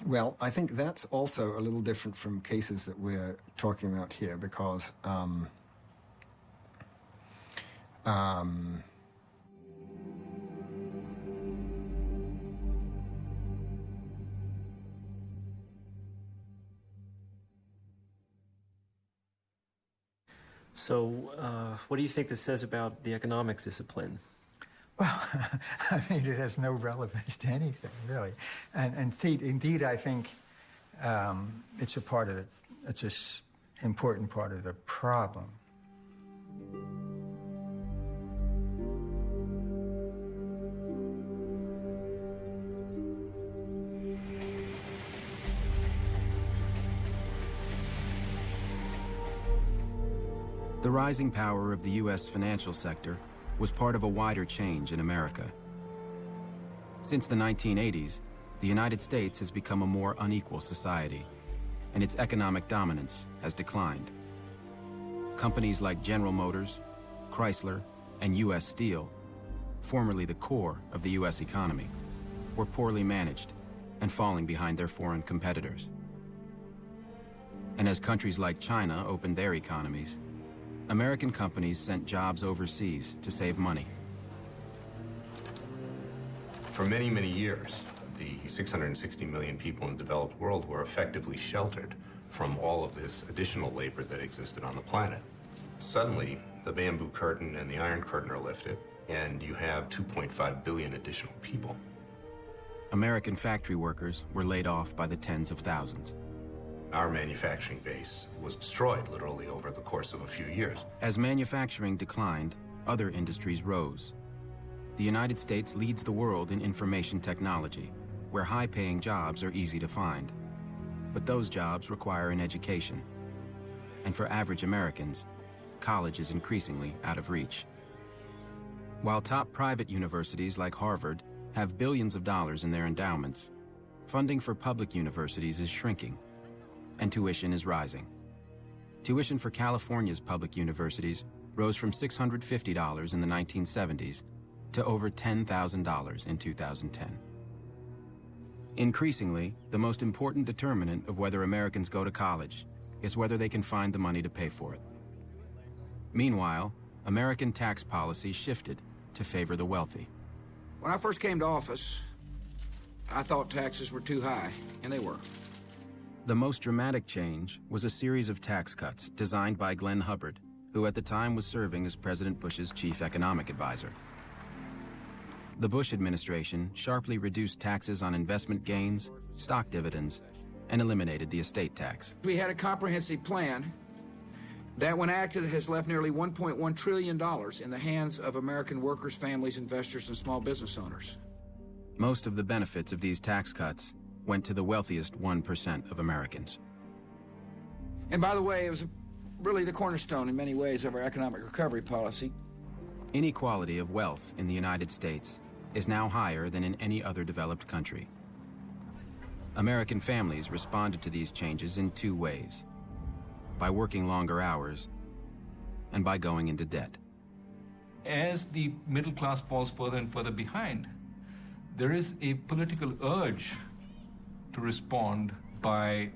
well, I think that's also a little different from cases that we're talking about here because So, what do you think this says about the economics discipline? Well, I mean, it has no relevance to anything, really. And indeed, I think it's a part of the, it's an important part of the problem. The rising power of the U.S. financial sector was part of a wider change in America. Since the 1980s, the United States has become a more unequal society, and its economic dominance has declined. Companies like General Motors, Chrysler, and U.S. Steel, formerly the core of the U.S. economy, were poorly managed and falling behind their foreign competitors. And as countries like China opened their economies, American companies sent jobs overseas to save money. For many, many years, the 660 million people in the developed world were effectively sheltered from all of this additional labor that existed on the planet. Suddenly, the bamboo curtain and the iron curtain are lifted, and you have 2.5 billion additional people. American factory workers were laid off by the tens of thousands. Our manufacturing base was destroyed literally over the course of a few years. As manufacturing declined, other industries rose. the United States leads the world in information technology, where high-paying jobs are easy to find. But those jobs require an education. And for average Americans, college is increasingly out of reach. While top private universities like Harvard have billions of dollars in their endowments, funding for public universities is shrinking, and tuition is rising. Tuition for California's public universities rose from $650 in the 1970s to over $10,000 in 2010. Increasingly, the most important determinant of whether Americans go to college is whether they can find the money to pay for it. Meanwhile, American tax policy shifted to favor the wealthy. When I first came to office, I thought taxes were too high, and they were. The most dramatic change was a series of tax cuts designed by Glenn Hubbard, who at the time was serving as President Bush's chief economic advisor. The Bush administration sharply reduced taxes on investment gains, stock dividends, and eliminated the estate tax. We had a comprehensive plan that, when acted, has left nearly $1.1 trillion in the hands of American workers, families, investors, and small business owners. Most of the benefits of these tax cuts went to the wealthiest 1% of Americans. And by the way, it was really the cornerstone in many ways of our economic recovery policy. Inequality of wealth in the United States is now higher than in any other developed country. American families responded to these changes in two ways: by working longer hours and by going into debt. As the middle class falls further and further behind, there is a political urge to respond by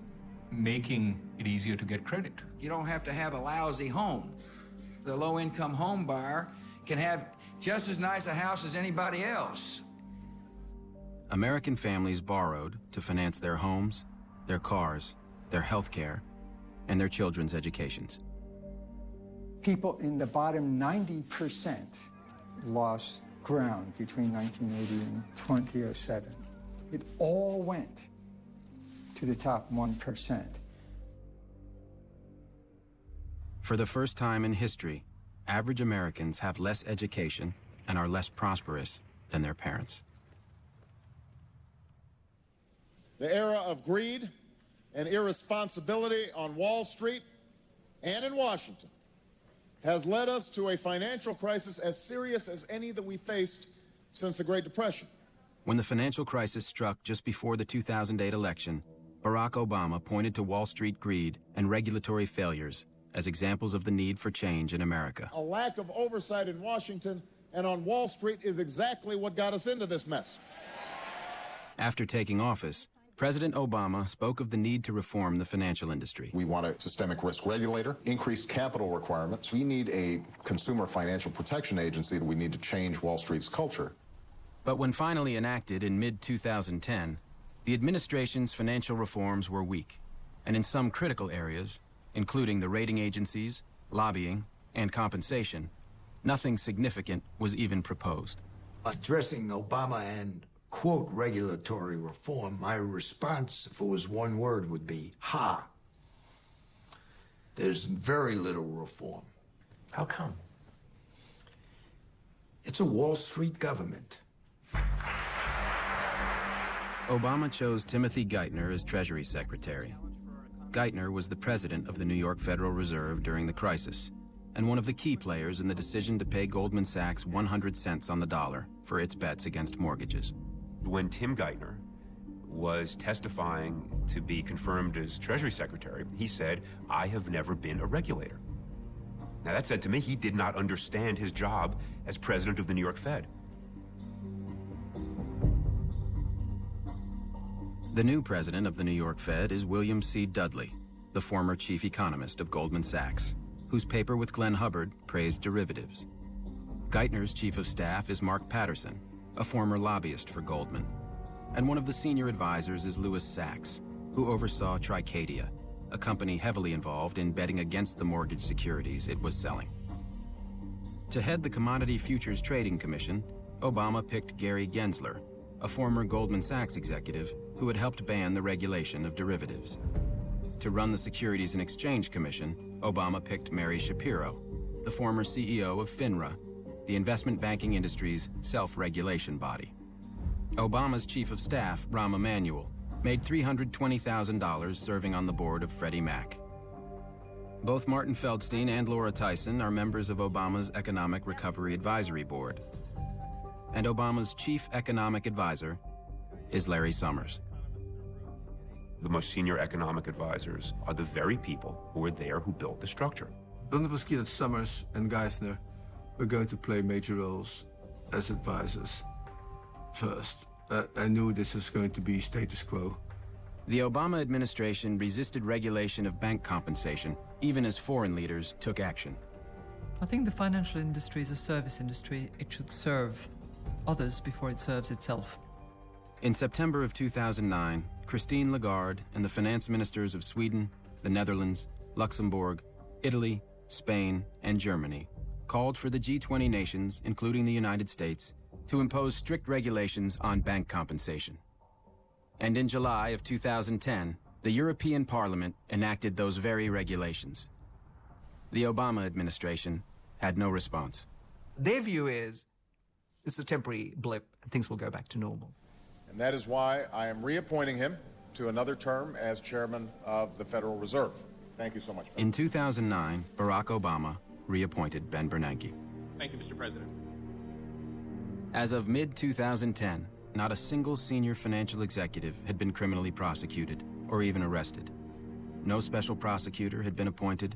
making it easier to get credit. You don't have to have a lousy home. The low-income home buyer can have just as nice a house as anybody else. American families borrowed to finance their homes, their cars, their health care, and their children's educations. People in the bottom 90% lost ground between 1980 and 2007. It all went to the top 1%. For the first time in history, average Americans have less education and are less prosperous than their parents. The era of greed and irresponsibility on Wall Street and in Washington has led us to a financial crisis as serious as any that we faced since the Great Depression. When the financial crisis struck just before the 2008 election, Barack Obama pointed to Wall Street greed and regulatory failures as examples of the need for change in America. A lack of oversight in Washington and on Wall Street is exactly what got us into this mess. After taking office, President Obama spoke of the need to reform the financial industry. We want a systemic risk regulator, increased capital requirements. We need a consumer financial protection agency. We need to change Wall Street's culture. But when finally enacted in mid-2010, the administration's financial reforms were weak, and in some critical areas, including the rating agencies, lobbying, and compensation, nothing significant was even proposed. Addressing Obama and, quote, regulatory reform, my response, if it was one word, would be, ha. There's very little reform. How come? It's a Wall Street government. Obama chose Timothy Geithner as Treasury Secretary. Geithner was the president of the New York Federal Reserve during the crisis, and one of the key players in the decision to pay Goldman Sachs 100 cents on the dollar for its bets against mortgages. When Tim Geithner was testifying to be confirmed as Treasury Secretary, he said, "I have never been a regulator." Now that said to me, he did not understand his job as president of the New York Fed. The new president of the New York Fed is William C. Dudley, the former chief economist of Goldman Sachs, whose paper with Glenn Hubbard praised derivatives. Geithner's chief of staff is Mark Patterson, a former lobbyist for Goldman. And one of the senior advisors is Louis Sachs, who oversaw Tricadia, a company heavily involved in betting against the mortgage securities it was selling. To head the Commodity Futures Trading Commission, Obama picked Gary Gensler, a former Goldman Sachs executive who had helped ban the regulation of derivatives. To run the Securities and Exchange Commission, Obama picked Mary Shapiro, the former CEO of FINRA, the investment banking industry's self-regulation body. Obama's chief of staff, Rahm Emanuel, made $320,000 serving on the board of Freddie Mac. Both Martin Feldstein and Laura Tyson are members of Obama's Economic Recovery Advisory Board. And Obama's chief economic advisor is Larry Summers. The most senior economic advisors are the very people who were there who built the structure. Then it was clear that Summers and Geithner were going to play major roles as advisors first. I knew this was going to be status quo. The Obama administration resisted regulation of bank compensation, even as foreign leaders took action. I think the financial industry is a service industry. It should serve others before it serves itself. In September of 2009, Christine Lagarde and the finance ministers of Sweden, the Netherlands, Luxembourg, Italy, Spain, and Germany called for the G20 nations, including the United States, to impose strict regulations on bank compensation. And in July of 2010, the European Parliament enacted those very regulations. The Obama administration had no response. Their view is this is a temporary blip and things will go back to normal. And that is why I am reappointing him to another term as chairman of the Federal Reserve. Thank you so much. In 2009, Barack Obama reappointed Ben Bernanke. Thank you, Mr. President. As of mid-2010, not a single senior financial executive had been criminally prosecuted or even arrested. No special prosecutor had been appointed.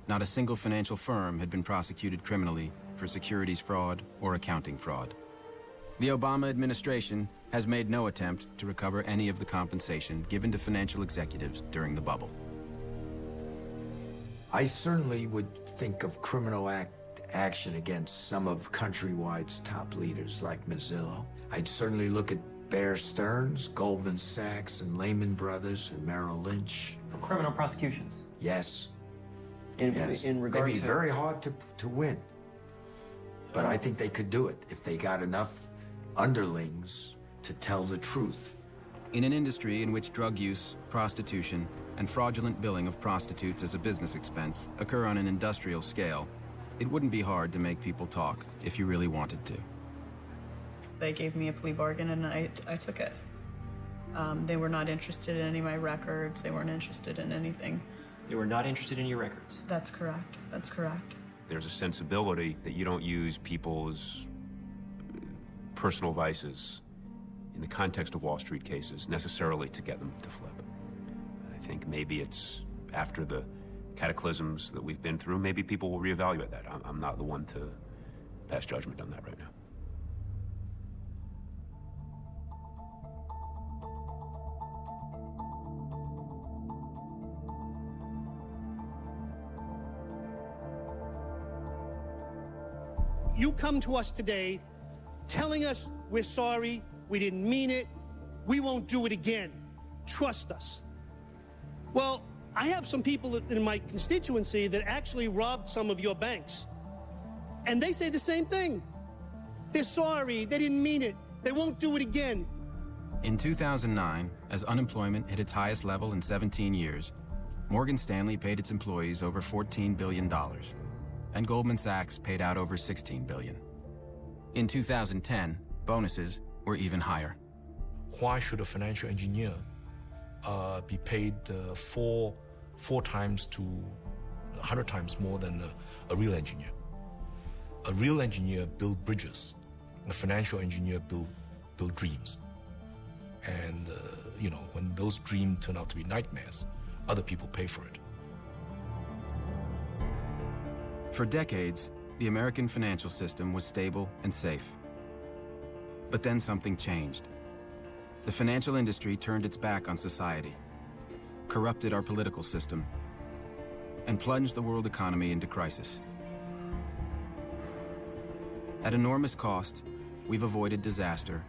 Not a single financial firm had been prosecuted criminally for securities fraud or accounting fraud. The Obama administration has made no attempt to recover any of the compensation given to financial executives during the bubble. I certainly would think of criminal action against some of Countrywide's top leaders like Mazzillo. I'd certainly look at Bear Stearns, Goldman Sachs, and Lehman Brothers, and Merrill Lynch. For criminal prosecutions? Yes. Yes. In regard They'd be to... very hard to win. But I think they could do it if they got enough underlings to tell the truth. In an industry in which drug use, prostitution, and fraudulent billing of prostitutes as a business expense occur on an industrial scale, it wouldn't be hard to make people talk if you really wanted to. They gave me a plea bargain and I took it. They were not interested in any of my records. They weren't interested in anything. They were not interested in your records? That's correct. That's correct. There's a sensibility that you don't use people's personal vices in the context of Wall Street cases necessarily to get them to flip. I think maybe it's after the cataclysms that we've been through, maybe people will reevaluate that. I'm not the one to pass judgment on that right now. You come to us today telling us we're sorry, we didn't mean it, we won't do it again. Trust us. Well, I have some people in my constituency that actually robbed some of your banks. And they say the same thing. They're sorry, they didn't mean it, they won't do it again. In 2009, as unemployment hit its highest level in 17 years, Morgan Stanley paid its employees over $14 billion. And Goldman Sachs paid out over $16 billion. In 2010, bonuses were even higher. Why should a financial engineer be paid four times to 100 times more than a real engineer? A real engineer build bridges. A financial engineer build dreams. And when those dreams turn out to be nightmares, other people pay for it. For decades, the American financial system was stable and safe. But then something changed. The financial industry turned its back on society, corrupted our political system, and plunged the world economy into crisis. At enormous cost, we've avoided disaster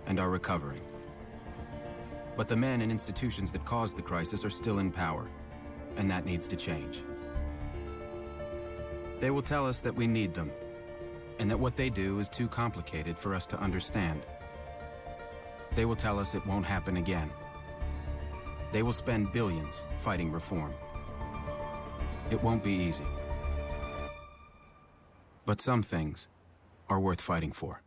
and are recovering. But the men and institutions that caused the crisis are still in power, and that needs to change. They will tell us that we need them, and that what they do is too complicated for us to understand. They will tell us it won't happen again. They will spend billions fighting reform. It won't be easy. But some things are worth fighting for.